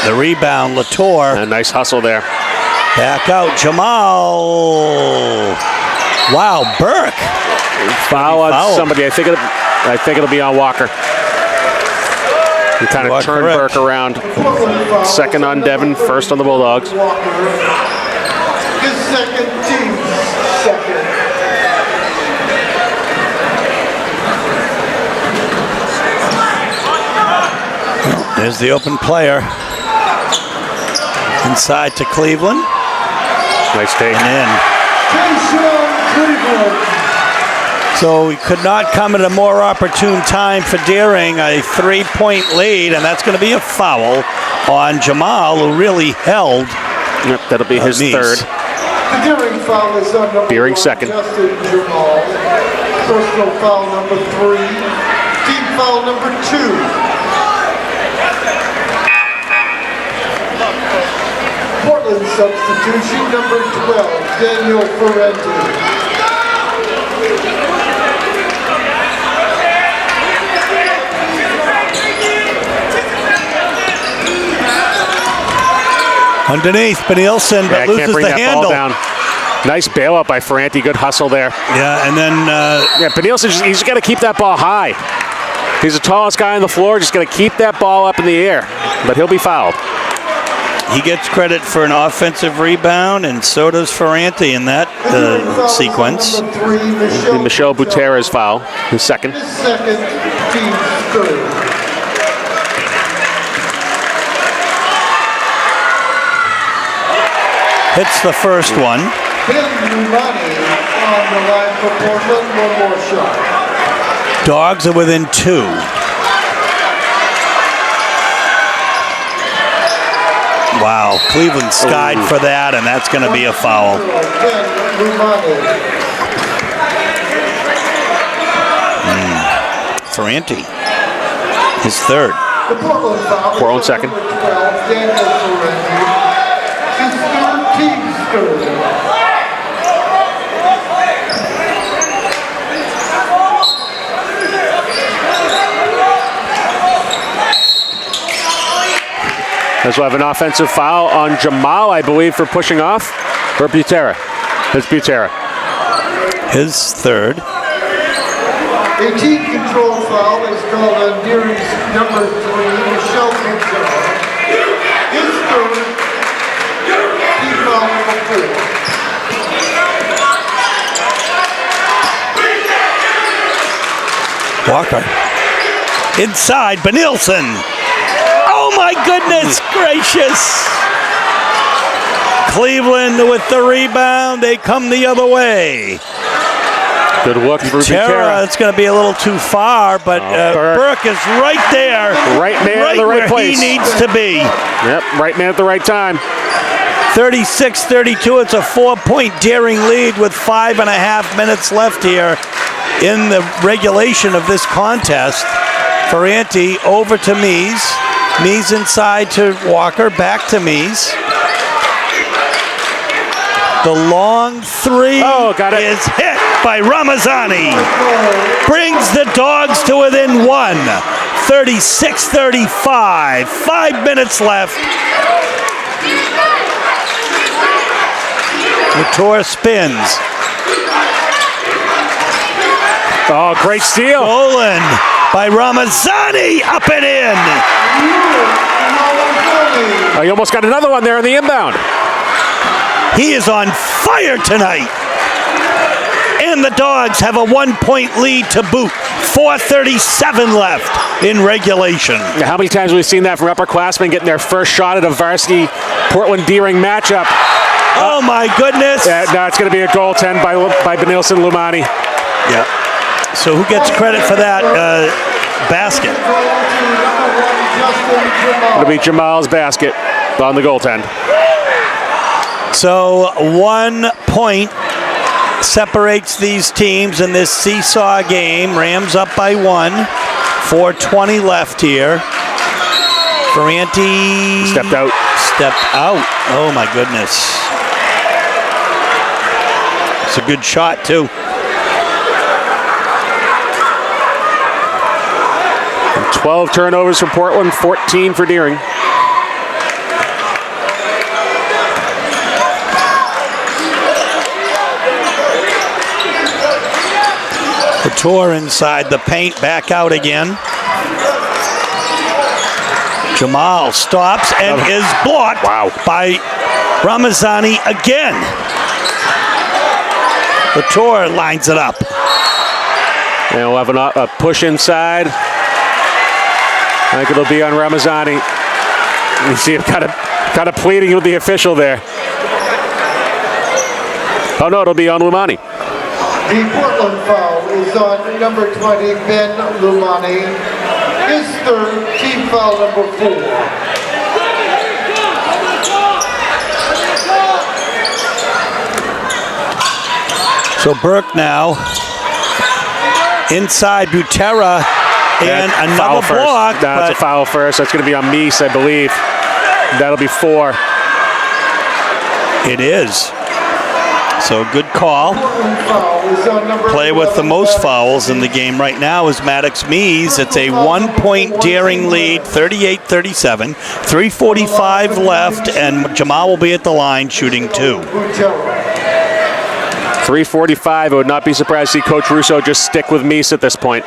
the rebound, Latour. A nice hustle there. Back out, Jamal. Wow, Burke. Foul on somebody. I think it'll be on Walker. He kind of turned Burke around. Second on Devin, first on the Bulldogs. His second, team's second. There's the open player. Inside to Cleveland. Nice take. And in. Cleveland. So we could not come at a more opportune time for Deering, a 3-point lead, and that's going to be a foul on Jamal, who really held. Yep, that'll be his Mies. third. The Deering foul is on number Deering 1, second. Justin Jamal. Personal foul number 3. Team foul number 2. Portland substitution number 12, Daniel Ferretti. Underneath, Benilson, but Yeah, loses can't bring the that handle. ball down. Nice bailout by Ferranti. Good hustle there. Yeah, and then Yeah, Benilson, he's got to keep that ball high. He's the tallest guy on the floor. Just got to keep that ball up in the air. But he'll be fouled. he gets credit for an offensive rebound, and so does Ferranti in that sequence. Number 3, Michel Butera's foul, his second. His second, team's third. Hits the first one. Ben Lumani on the line for Portland. One more shot. Dogs are within 2. Wow, Cleveland skied for that, and that's going to be a foul. Ben Lumani. Ferranti, his third. The Portland foul is Portland on second. number 12, Daniel Ferretti. His third, team's third. As we'll have an offensive foul on Jamal, I believe, for pushing off. Or Butera. It's Butera. His third. A team control foul is called on Deering's number 3, Michel Butera. His third, team foul number 4. Walker. Inside, Benilson. Oh my goodness gracious. Cleveland with the rebound. They come the other way. Good look for Butera, Butera. it's going to be a little too far, but Burke is right there. Right man in the right where place. he needs to be. Yep, right man at the right time. 36-32. It's a 4-point Deering lead with 5.5 minutes left here in the regulation of this contest. Ferranti over to Mies. Mies inside to Walker. Back to Mies. The long three got it. is hit by Ramazani. Brings the Dogs to within 1. 36-35. 5 minutes left. Latour spins. Oh, great steal. Stolen by Ramazani. Up and in. Oh, you almost got another one there in the inbound. He is on fire tonight. And the Dogs have a 1-point lead to boot. 4:37 left in regulation. How many times have we seen that from upperclassmen getting their first shot at a varsity Portland-Deering matchup? Oh my goodness. No, it's going to be a goaltend by Benilson Lumani. Yeah. So who gets credit for that basket? It'll be Jamal's basket on the goaltend. So 1 point separates these teams in this seesaw game. Rams up by 1. 4:20 left here. Ferranti Stepped out. Oh my goodness. It's a good shot too. 12 turnovers for Portland, 14 for Deering. Latour inside the paint, back out again. Jamal stops and is blocked by Ramazani again. Latour lines it up. And we'll have a push inside. I think it'll be on Ramazani. You see him kind of pleading with the official there. Oh no, it'll be on Lumani. The Portland foul is on number 20, Ben Lumani. His third, team foul number 4. So Burke now inside Butera and another block. That's a foul first. That's going to be on Meese, I believe. That'll be 4. It is. So good call. Play with the most fouls in the game right now is Maddox Meese. It's a 1-point daring lead, 38-37. 3:45 left, and Jamal will be at the line shooting 2. 3:45. I would not be surprised to see Coach Russo just stick with Meese at this point.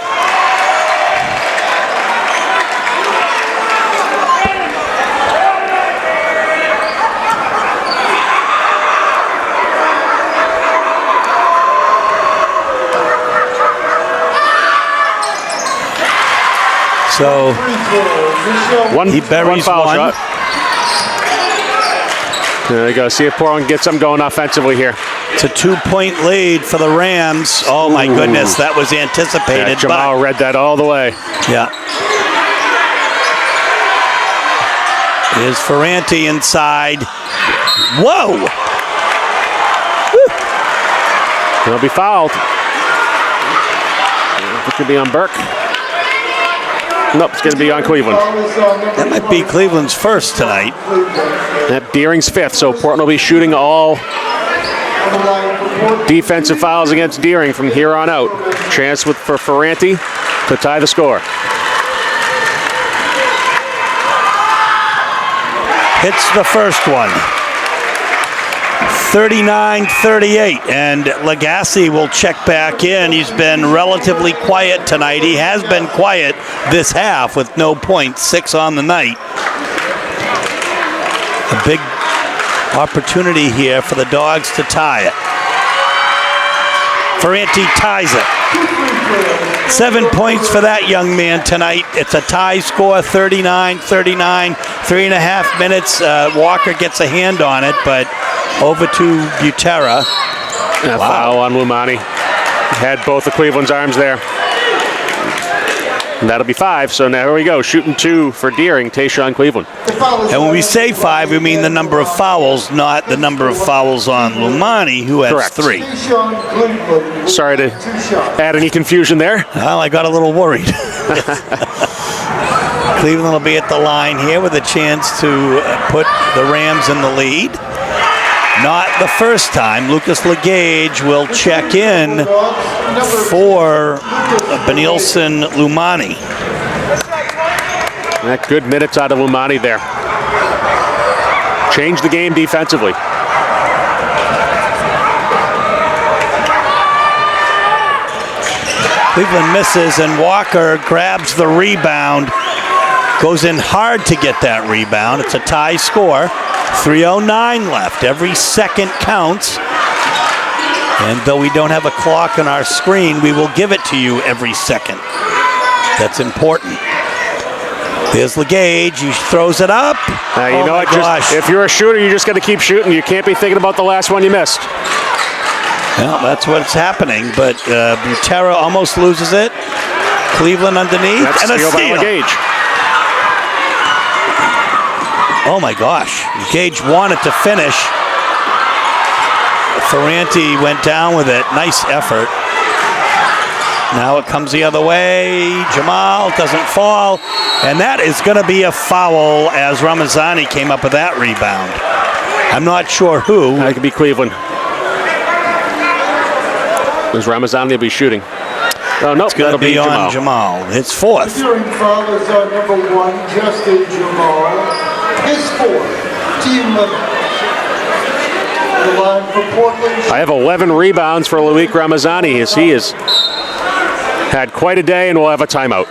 So he buries foul one. shot. There we go. See if Portland gets them going offensively here. It's a 2-point lead for the Rams. Oh my goodness, that was anticipated. Yeah, Jamal read that all the way. Yeah. Here's Ferranti inside. Whoa! He'll be fouled. It could be on Burke. Nope, it's going to be on Cleveland. That might be Cleveland's first tonight. That Deering's 5th, so Portland will be shooting all defensive fouls against Deering from here on out. Chance for Ferranti to tie the score. Hits the first one. 39-38, and Lagasse will check back in. He's been relatively quiet tonight. He has been quiet this half with no points, 6 on the night. A big opportunity here for the Dogs to tie it. Ferranti ties it. 7 points for that young man tonight. It's a tie score, 39-39, 3.5 minutes. Walker gets a hand on it, but over to Butera. Wow. Foul on Lumani. Had both of Cleveland's arms there. And that'll be 5. So now here we go. Shooting 2 for Deering, Tayshaun Cleveland. And when we say 5, we mean the number of fouls, not the number of fouls on Lumani, who has Correct. 3. Sorry to add any confusion there. Well, I got a little worried. Cleveland will be at the line here with a chance to put the Rams in the lead. Not the first time. Lucas Legage will check in for Benilson Lumani. That good minutes out of Lumani there. Changed the game defensively. Cleveland misses, and Walker grabs the rebound. Goes in hard to get that rebound. It's a tie score. 3:09 left. Every second counts. And though we don't have a clock on our screen, we will give it to you every second. That's important. There's Legage. He throws it up. You know what? Just, if you're a shooter, you just got to keep shooting. You can't be thinking about the last one you missed. Well, that's what's happening. But Butera almost loses it. Cleveland underneath. That's and a steal. By Legage. Oh my gosh. Gage wanted to finish. Ferranti went down with it. Nice effort. Now it comes the other way. Jamal doesn't fall. And that is going to be a foul as Ramazani came up with that rebound. I'm not sure who. That could be Cleveland. Because Ramazani will be shooting. Oh, no, it's going to be on Jamal. It's 4th. During foul is on number 1, Justin Jamal. His 4th, team limit. The line for Portland. I have 11 rebounds for Loic Ramazani as he has had quite a day, and we'll have a timeout.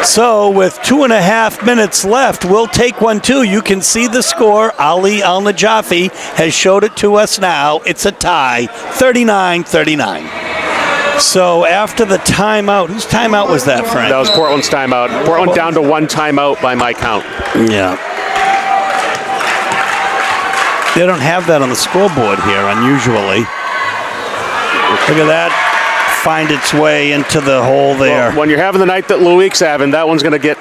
So with 2.5 minutes left, we'll take one too. You can see the score. Ali Al-Najafi has showed it to us now. It's a tie, 39-39. So after the timeout, whose timeout was that, Frank? That was Portland's timeout. Portland down to 1 timeout by my count. Yeah. They don't have that on the scoreboard here, unusually. Look at that. Find its way into the hole there. Well, when you're having the night that Luik's having, that one's going to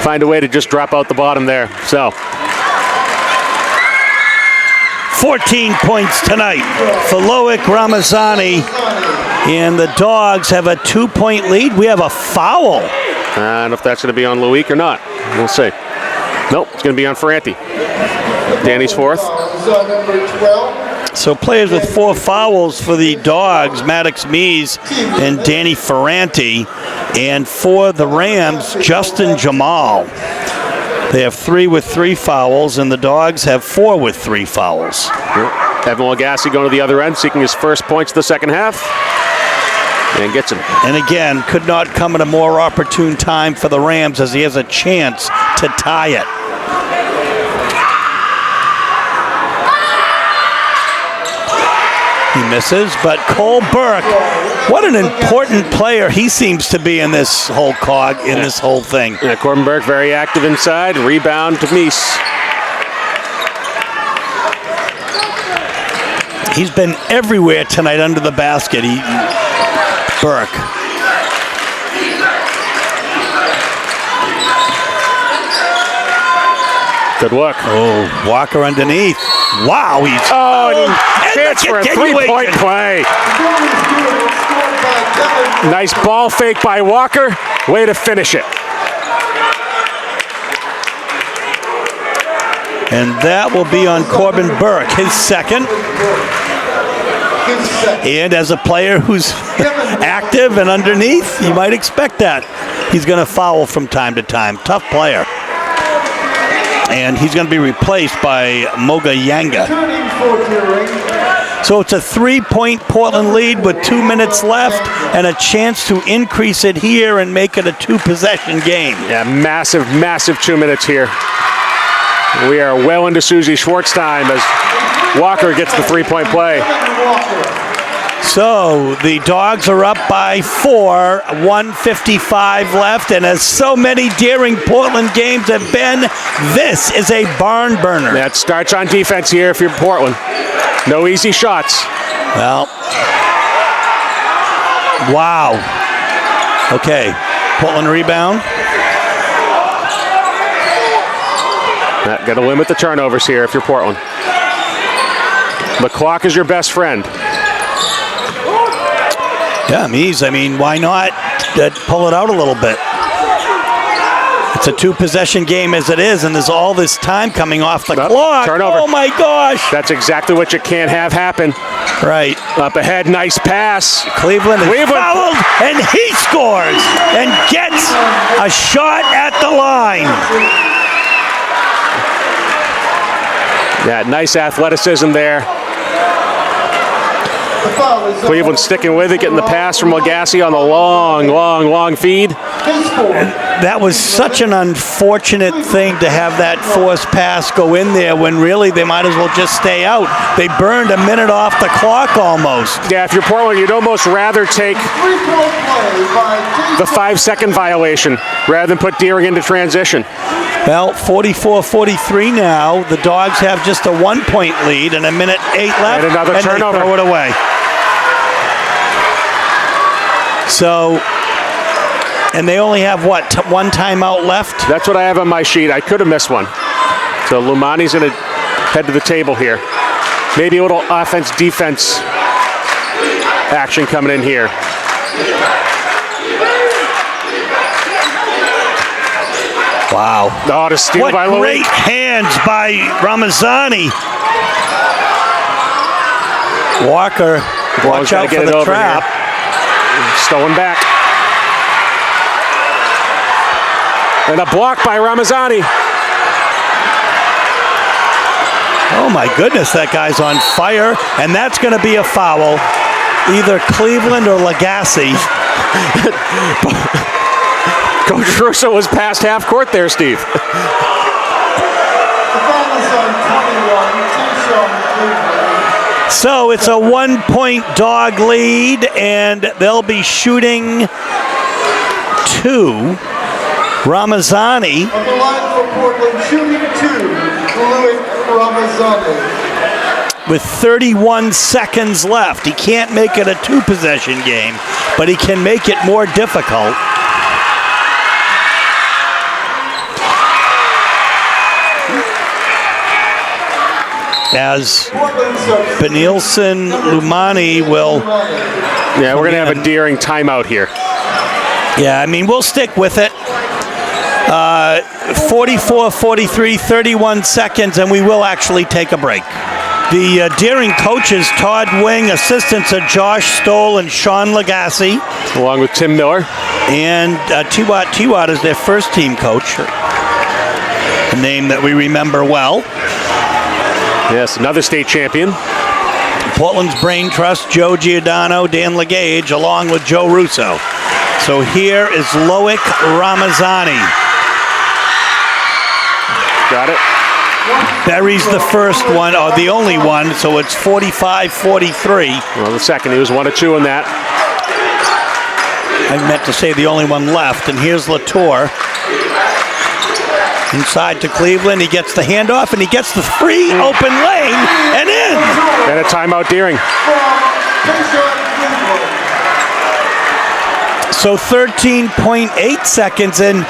find a way to just drop out the bottom there. So 14 points tonight for Loic Ramazani. And the Dogs have a 2-point lead. We have a foul. I don't know if that's going to be on Luik or not. We'll see. Nope, it's going to be on Ferranti. Danny's fourth. Number 12. So players with 4 fouls for the Dogs, Maddox Mees and Danny Ferranti. And for the Rams, Justin Jamal. They have 3 with 3 fouls, and the Dogs have 4 with 3 fouls. Evan Lagasse going to the other end, seeking his first points of the second half. And gets him. And again, could not come at a more opportune time for the Rams as he has a chance to tie it. He misses, but Cole Burke, what an important player he seems to be in this whole cog, in this whole thing. Yeah, Corbin Burke very active inside. Rebound to Meese. He's been everywhere tonight under the basket. Burke. Good look. Oh, Walker underneath. Wow, he's chance for a three-point play. Nice ball fake by Walker. Way to finish it. And that will be on Corbin Burke, his second. And as a player who's active and underneath, you might expect that. He's going to foul from time to time. Tough player. And he's going to be replaced by Moga Yanga. So it's a 3-point Portland lead with 2 minutes left and a chance to increase it here and make it a 2-possession game. Yeah, massive, massive 2 minutes here. We are well into Susie Schwartz time as Walker gets the 3-point play. So the Dogs are up by 4, 1:55 left, and as so many daring Portland games have been, this is a barn burner. That starts on defense here if you're Portland. No easy shots. Well, wow. Okay, Portland rebound. Got to limit the turnovers here if you're Portland. The clock is your best friend. Yeah, Mees, I mean, why not pull it out a little bit? It's a 2-possession game as it is, and there's all this time coming off the clock. Turnover. Oh, my gosh. That's exactly what you can't have happen. Right. Up ahead, nice pass. Cleveland is fouled, and he scores and gets a shot at the line. Yeah, nice athleticism there. Cleveland sticking with it, getting the pass from Lagasse on the long feed. That was such an unfortunate thing to have that forced pass go in there when really they might as well just stay out. They burned a minute off the clock almost. Yeah, if you're Portland, you'd almost rather take the 5-second violation rather than put Deering into transition. Well, 44-43 now. The Dogs have just a 1-point lead and a minute 8 left. And another turnover. They throw it away. So, and they only have, what, one timeout left? That's what I have on my sheet. I could have missed one. So Lumani's going to head to the table here. Maybe a little offense-defense action coming in here. Wow. Oh, to steal by Louis. What great hands by Ramazani. Walker, watch out for the trap. Here. Stolen back. And a block by Ramazani. Oh my goodness, that guy's on fire. And that's going to be a foul. Either Cleveland or Lagasse. Coach Russo was past half court there, Steve. The foul is on 21, So it's a 1-point Dog lead, and they'll be shooting 2. Ramazani. On the line for Portland, shooting 2, Loic Ramazani. with 31 seconds left. He can't make it a two-possession game, but he can make it more difficult. As Benilson Lumani will... Yeah, we're going to have a Deering timeout here. Yeah, I mean, we'll stick with it. 44-43, 31 seconds, and we will actually take a break. The Deering coaches, Todd Wing, assistants are Josh Stoll and Sean Lagasse. Along with Tim Miller. And Tiwat is their first team coach, a name that we remember well. Yes, another state champion. Portland's Brain Trust, Joe Giordano, Dan Legage, along with Joe Russo. So here is Loic Ramazani. Got it. Buries the first one, or the only one, so it's 45-43. Well, the second, he was 1 of 2 in that. I meant to say the only one left, and here's Latour. Inside to Cleveland, he gets the handoff, and he gets the free open lane, and in! And a timeout, Deering. So 13.8 seconds, and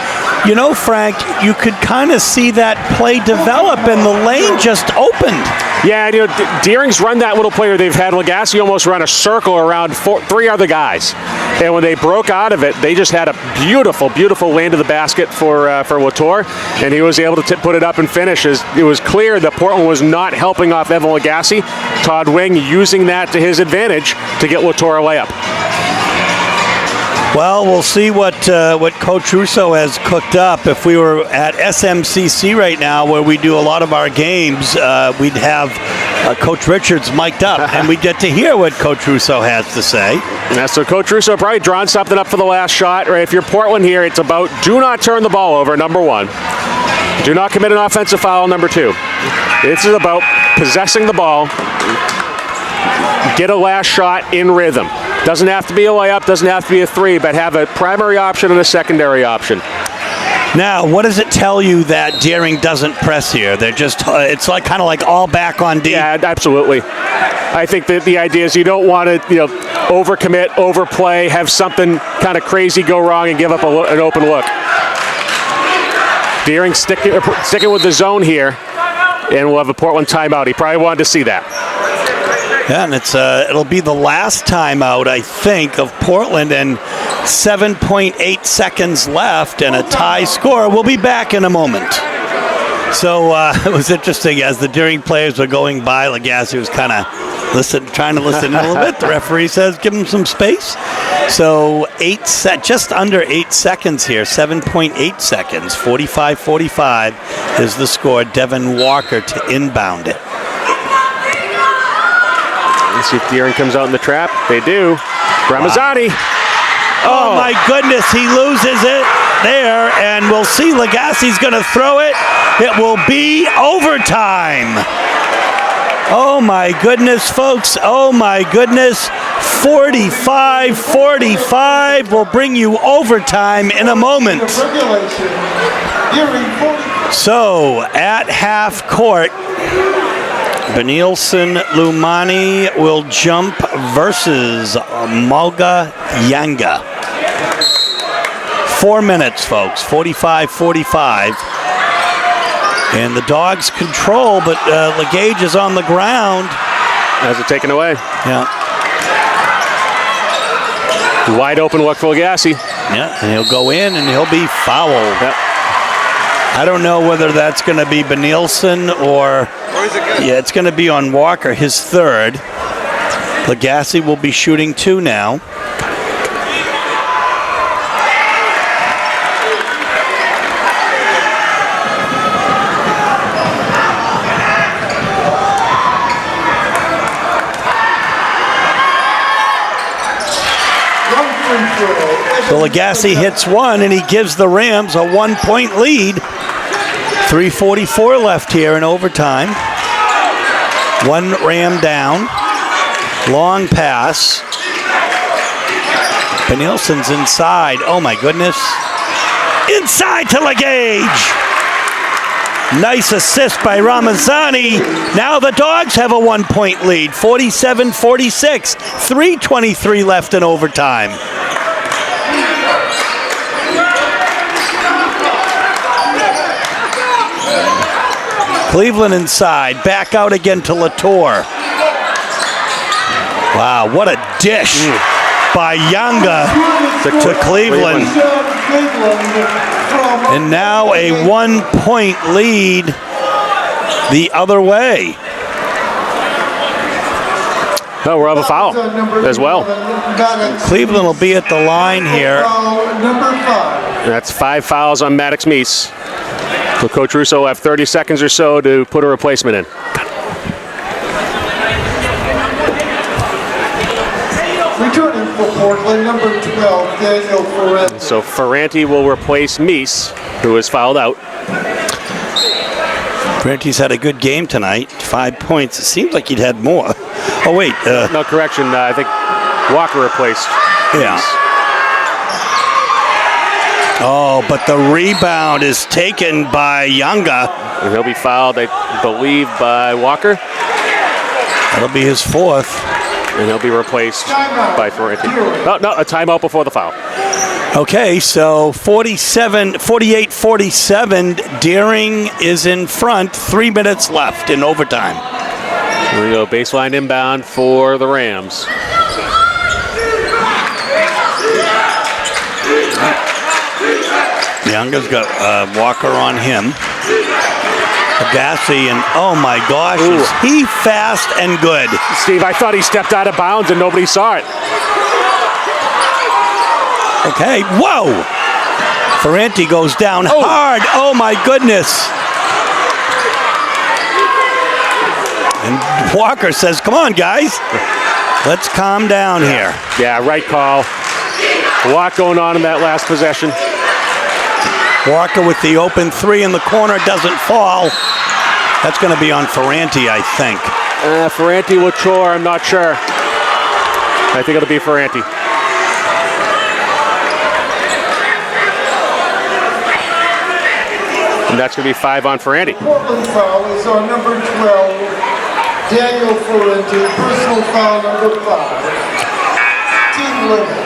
you know, Frank, you could kind of see that play develop, and the lane just opened. Yeah, you know, Deering's run that little player. They've had Lagasse almost run a circle around 3 other guys. And when they broke out of it, they just had a beautiful, beautiful lane to the basket for Latour, and he was able to put it up and finish. It was clear that Portland was not helping off Evan Lagasse. Todd Wing using that to his advantage to get Latour a layup. Well, we'll see what Coach Russo has cooked up. If we were at SMCC right now, where we do a lot of our games, we'd have Coach Richards mic'd up, and we'd get to hear what Coach Russo has to say. Yeah, so Coach Russo probably drawn something up for the last shot. Right? If you're Portland here, it's about do not turn the ball over, number 1. Do not commit an offensive foul, number 2. This is about possessing the ball, get a last shot in rhythm. Doesn't have to be a layup, doesn't have to be a 3, but have a primary option and a secondary option. Now, what does it tell you that Deering doesn't press here? They're just, it's like kind of like all back on D. Yeah, absolutely. I think that the idea is you don't want to, overcommit, overplay, have something kind of crazy go wrong and give up an open look. Deering sticking with the zone here, and we'll have a Portland timeout. He probably wanted to see that. Yeah, and it'll be the last timeout, I think, of Portland, and 7.8 seconds left and a tie score. We'll be back in a moment. So it was interesting as the Deering players were going by. Lagasse was kind of trying to listen in a little bit. The referee says give him some space. So just under 8 seconds here, 7.8 seconds, 45-45 is the score. Devin Walker to inbound it. Let's see if Deering comes out in the trap. They do. Ramazani. Wow. Oh, my goodness, he loses it there, and we'll see Lagasse's going to throw it. It will be overtime. Oh, my goodness, folks. Oh, my goodness. 45-45 will bring you overtime in a moment. So, at half court, Benilson Lumani will jump versus Malga Yanga. 4 minutes, folks. 45-45. And the Dogs control, but Legage is on the ground. Has it taken away? Yeah. Wide open look for Lagasse. Yeah, and he'll go in and he'll be fouled. Yep. I don't know whether that's going to be Benilson or... Yeah, it's going to be on Walker, his third. Lagasse will be shooting 2 now. So Lagasse hits 1, and he gives the Rams a 1-point lead. 3:44 left here in overtime. 1 Ram down. Long pass. Benilson's inside. Oh, my goodness. Inside to Legage. Nice assist by Ramazani. Now the Dogs have a 1-point lead, 47-46. 3:23 left in overtime. Cleveland inside, back out again to Latour. Wow, what a dish by Yanga to Cleveland. And now a 1-point lead the other way. No, we'll have a foul as well. Cleveland will be at the line here. That's 5 fouls on Maddox Meese. So Coach Russo will have 30 seconds or so to put a replacement in. Returning for Portland, number 12, Daniel Ferretti. So Ferranti will replace Meese, who is fouled out. Ferranti's had a good game tonight, 5 points. It seems like he'd had more. Oh, wait. No, correction. I think Walker replaced Yeah. Meese. Oh, but the rebound is taken by Yanga. And he'll be fouled, I believe, by Walker. That'll be his 4th. And he'll be replaced by Ferranti. No, a timeout before the foul. Okay, so 48-47. Deering is in front. 3 minutes left in overtime. Here we go, baseline inbound for the Rams. Younga's got Walker on him. Agassi, and oh my gosh, is he fast and good. Steve, I thought he stepped out of bounds and nobody saw it. Okay, whoa! Ferranti goes down hard. Oh my goodness. And Walker says, come on, guys. Let's calm down here. Yeah, right call. A lot going on in that last possession. Walker with the open 3 in the corner, doesn't fall. That's going to be on Ferranti, I think. Ferranti, Latour, I'm not sure. I think it'll be Ferranti. And that's going to be 5 on Ferranti. Portland foul is on number 12, Daniel Ferranti, personal foul number 5. Team limit.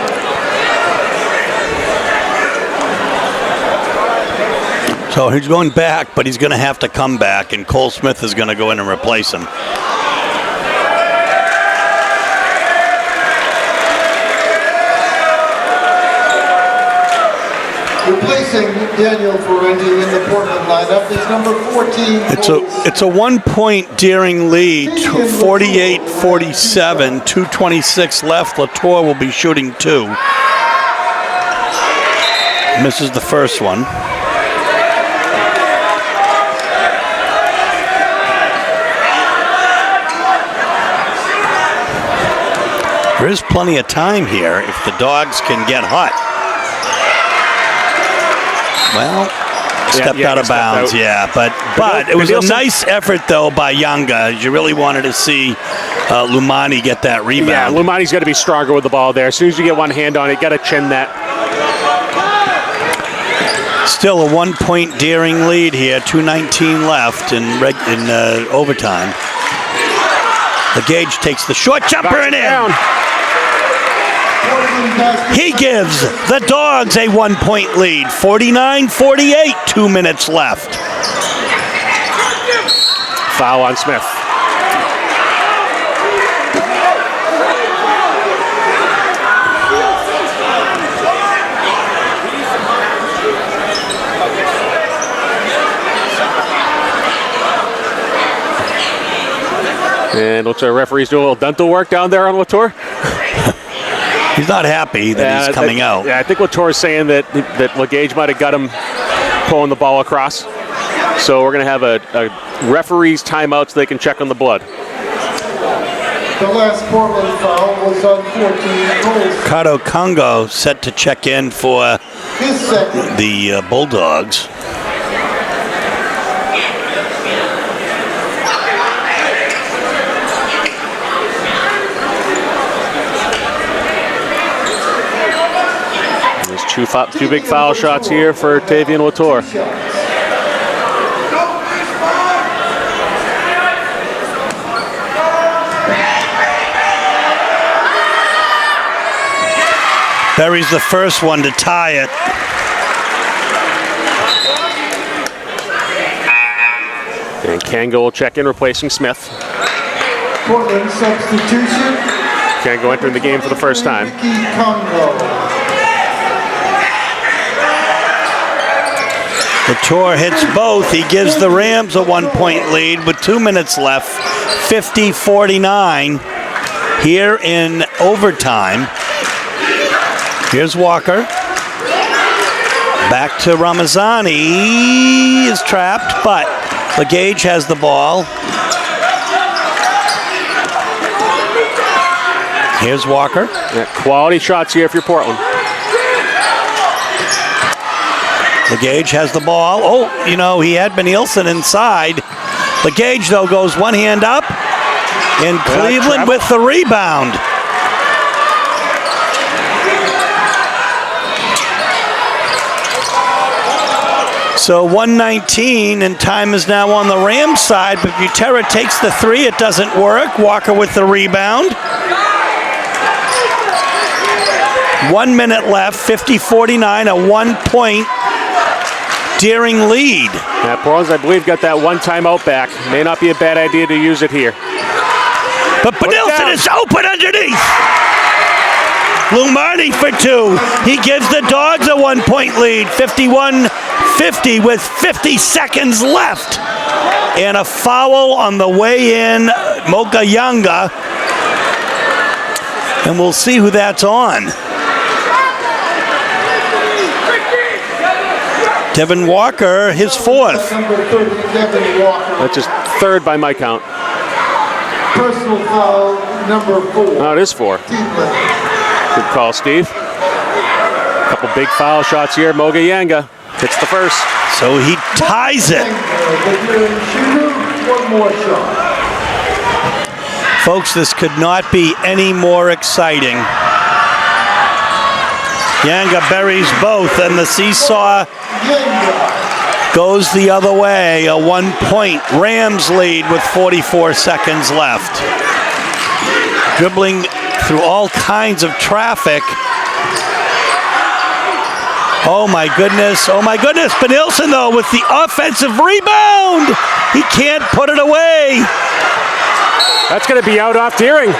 So he's going back, but he's going to have to come back, and Cole Smith is going to go in and replace him. Replacing Daniel Ferranti in the Portland lineup is number 14. It's a 1-point Deering lead, 48-47, 2:26 left. Latour will be shooting 2. Misses the first one. There is plenty of time here if the Dogs can get hot. Well, stepped out of bounds, but it was a nice effort, though, by Yanga. You really wanted to see Lumani get that rebound. Yeah, Lumani's got to be stronger with the ball there. As soon as you get one hand on it, you got to chin that. Still a 1-point Deering lead here, 2:19 left in overtime. LeGage takes the short jumper and in. He gives the Dogs a 1-point lead, 49-48, 2 minutes left. Foul on Smith. And looks like referee's doing a little dental work down there on Latour. He's not happy that he's coming out. Yeah, I think Latour's saying that LeGage might have got him pulling the ball across. So we're going to have a referee's timeout so they can check on the blood. The last Portland foul was on 14. Kato Congo set to check in for His second. the Bulldogs. Two big foul shots here for Tavian Latour. Buries the first one to tie it. And Kango will check in, replacing Smith. Portland substitution. Kango entering the game for the first time. The tour hits both. He gives the Rams a 1-point lead with 2 minutes left. 50-49 here in overtime. Here's Walker. Back to Ramazani. He is trapped, but Legage has the ball. Here's Walker. Yeah, quality shots here if you're Portland. Legage has the ball. Oh, you know, he had Benilson inside. Legage, though, goes one hand up. And Cleveland with the rebound. So 1:19, and time is now on the Rams side, but Butera takes the three. It doesn't work. Walker with the rebound. 1 minute left, 50-49, a 1-point Deering lead. Yeah, Portland's, I believe, got that one timeout back. May not be a bad idea to use it here. But Benilson is open underneath. Lumarni for two. He gives the Dogs a 1-point lead, 51-50 with 50 seconds left. And a foul on the way in, Mocha Yanga. And we'll see who that's on. Devin Walker, his fourth. That's just third by my count. Personal foul number 4. No, it is 4. Good call, Steve. Couple big foul shots here. Moga Yanga hits the first. So he ties it. One more shot. Folks, this could not be any more exciting. Yanga buries both, and the seesaw goes the other way. A 1-point Rams lead with 44 seconds left. Dribbling through all kinds of traffic. Oh my goodness, oh my goodness. Benilson, though, with the offensive rebound. He can't put it away. That's going to be out off Deering.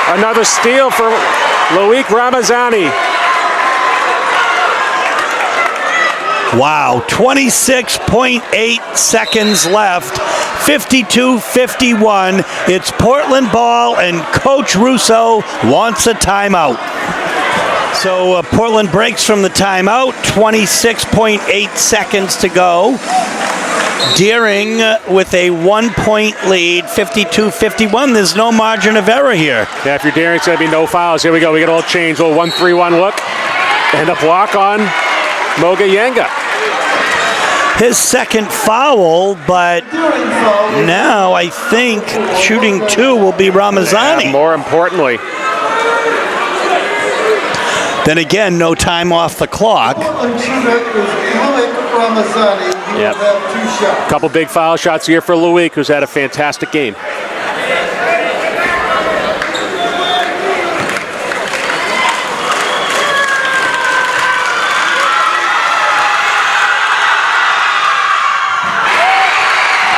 Another steal for Loic Ramazani. Wow, 26.8 seconds left. 52-51. It's Portland ball, and Coach Russo wants a timeout. So Portland breaks from the timeout. 26.8 seconds to go. Deering with a 1-point lead, 52-51. There's no margin of error here. Yeah, if you're Deering, it's going to be no fouls. Here we go. We get a little change. A little 1-3-1 look. And a block on Moga Yanga. His second foul, but now I think shooting two will be Ramazani. Yeah, more importantly. Then again, no time off the clock. Yep. A couple big foul shots here for Loic, who's had a fantastic game.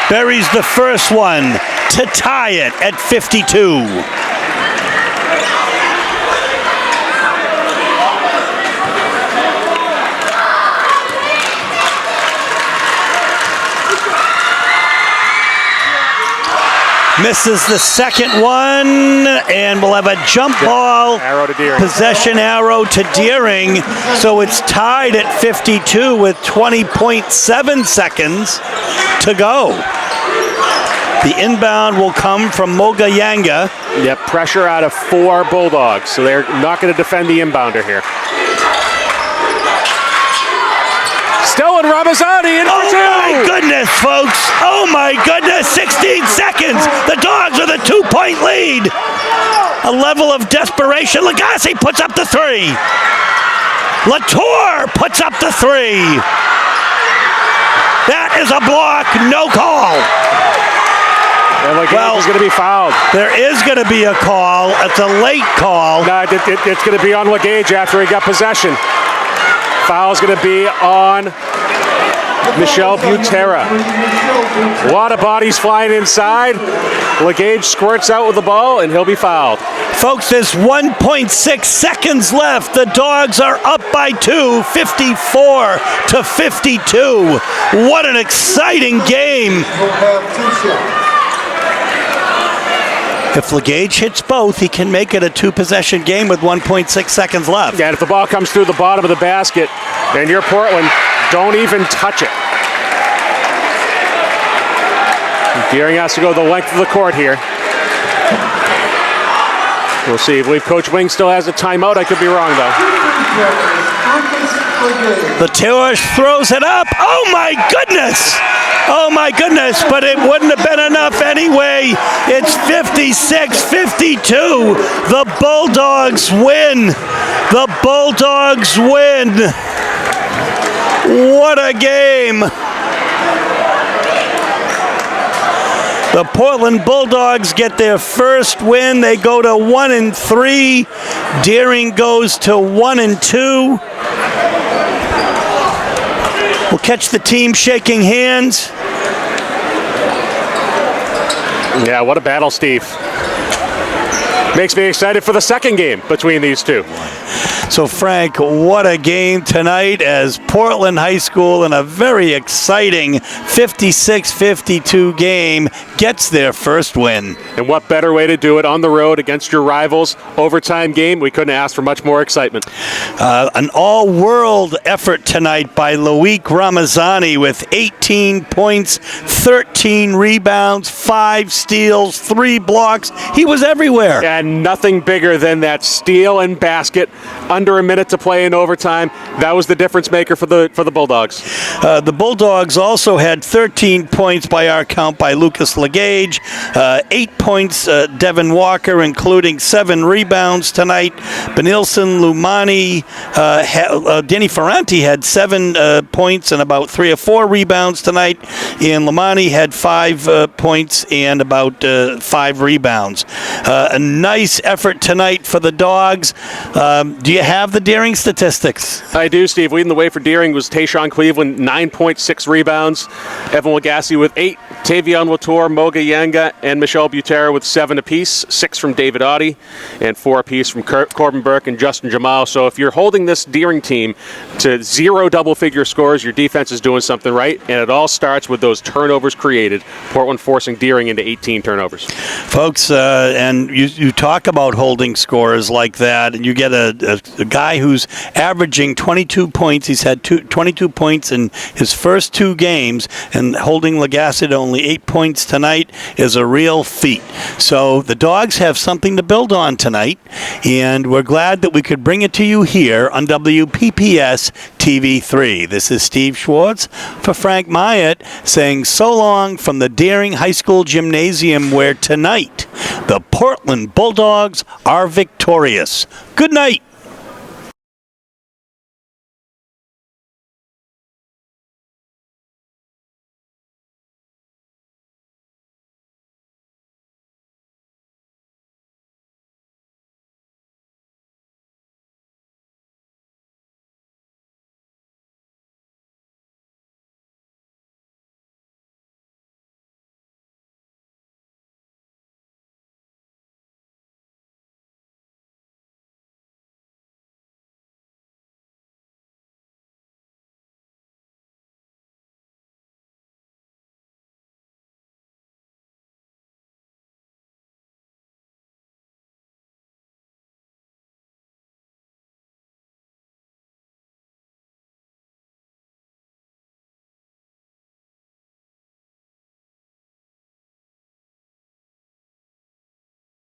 Buries the first one to tie it at 52. Misses the second one, and we'll have a jump ball. Arrow to Deering. Possession arrow to Deering. So it's tied at 52 with 20.7 seconds to go. The inbound will come from Moga Yanga. Yep, pressure out of 4 Bulldogs, so they're not going to defend the inbounder here. Still in Ramazani in for 2. Oh my goodness, folks. Oh my goodness, 16 seconds. The Dogs with a 2-point lead. A level of desperation. Lagasse puts up the 3. Latour puts up the 3. That is a block, no call. And Legage Well, is going to be fouled. there is going to be a call. It's a late call. No, it's going to be on Legage after he got possession. Foul's going to be on Michelle Butera. A lot of bodies flying inside. Legage squirts out with the ball, and he'll be fouled. Folks, there's 1.6 seconds left. The Dogs are up by 2, 54 to 52. What an exciting game. If Legage hits both, he can make it a 2-possession game with 1.6 seconds left. Yeah, and if the ball comes through the bottom of the basket, then you're Portland, don't even touch it. Deering has to go the length of the court here. We'll see. I believe Coach Wing still has a timeout. I could be wrong, though. The Tours throws it up. Oh, my goodness. Oh, my goodness. But it wouldn't have been enough anyway. It's 56-52. The Bulldogs win. The Bulldogs win. What a game. The Portland Bulldogs get their first win. They go to 1-3. Deering goes to 1-2. We'll catch the team shaking hands. Yeah, what a battle, Steve. Makes me excited for the second game between these two. So, Frank, what a game tonight as Portland High School in a very exciting 56-52 game gets their first win. And what better way to do it on the road against your rivals? Overtime game. We couldn't ask for much more excitement. An all-world effort tonight by Loic Ramazani with 18 points, 13 rebounds, 5 steals, 3 blocks. He was everywhere. And nothing bigger than that steal and basket under a minute to play in overtime. That was the difference maker for the Bulldogs. The Bulldogs also had 13 points by our count by Lucas Legage, 8 points Devin Walker, including 7 rebounds tonight. Benilson Lumani, Danny Ferranti had 7 points and about 3 or 4 rebounds tonight, and Lumani had 5 points and about 5 rebounds. A nice effort tonight for the Dogs. Do you have the Deering statistics? I do, Steve. Leading the way for Deering was Tayshawn Cleveland, 9.6 rebounds. Evan Lagasse with 8. Tavion Latour, Moga Yanga, and Michelle Butera with 7 apiece. 6 from David Audie, and 4 apiece from Corbin Burke and Justin Jamal. So if you're holding this Deering team to 0 double-figure scores, your defense is doing something right, and it all starts with those turnovers created. Portland forcing Deering into 18 turnovers. Folks, and you talk about holding scores like that, and you get a guy who's averaging 22 points. He's had 22 points in his first 2 games, and holding Lagasse to only 8 points tonight is a real feat. So the Dogs have something to build on tonight, and we're glad that we could bring it to you here on WPPS TV3. This is Steve Schwartz for Frank Myatt saying so long from the Deering High School Gymnasium, where tonight the Portland Bulldogs are victorious. Good night.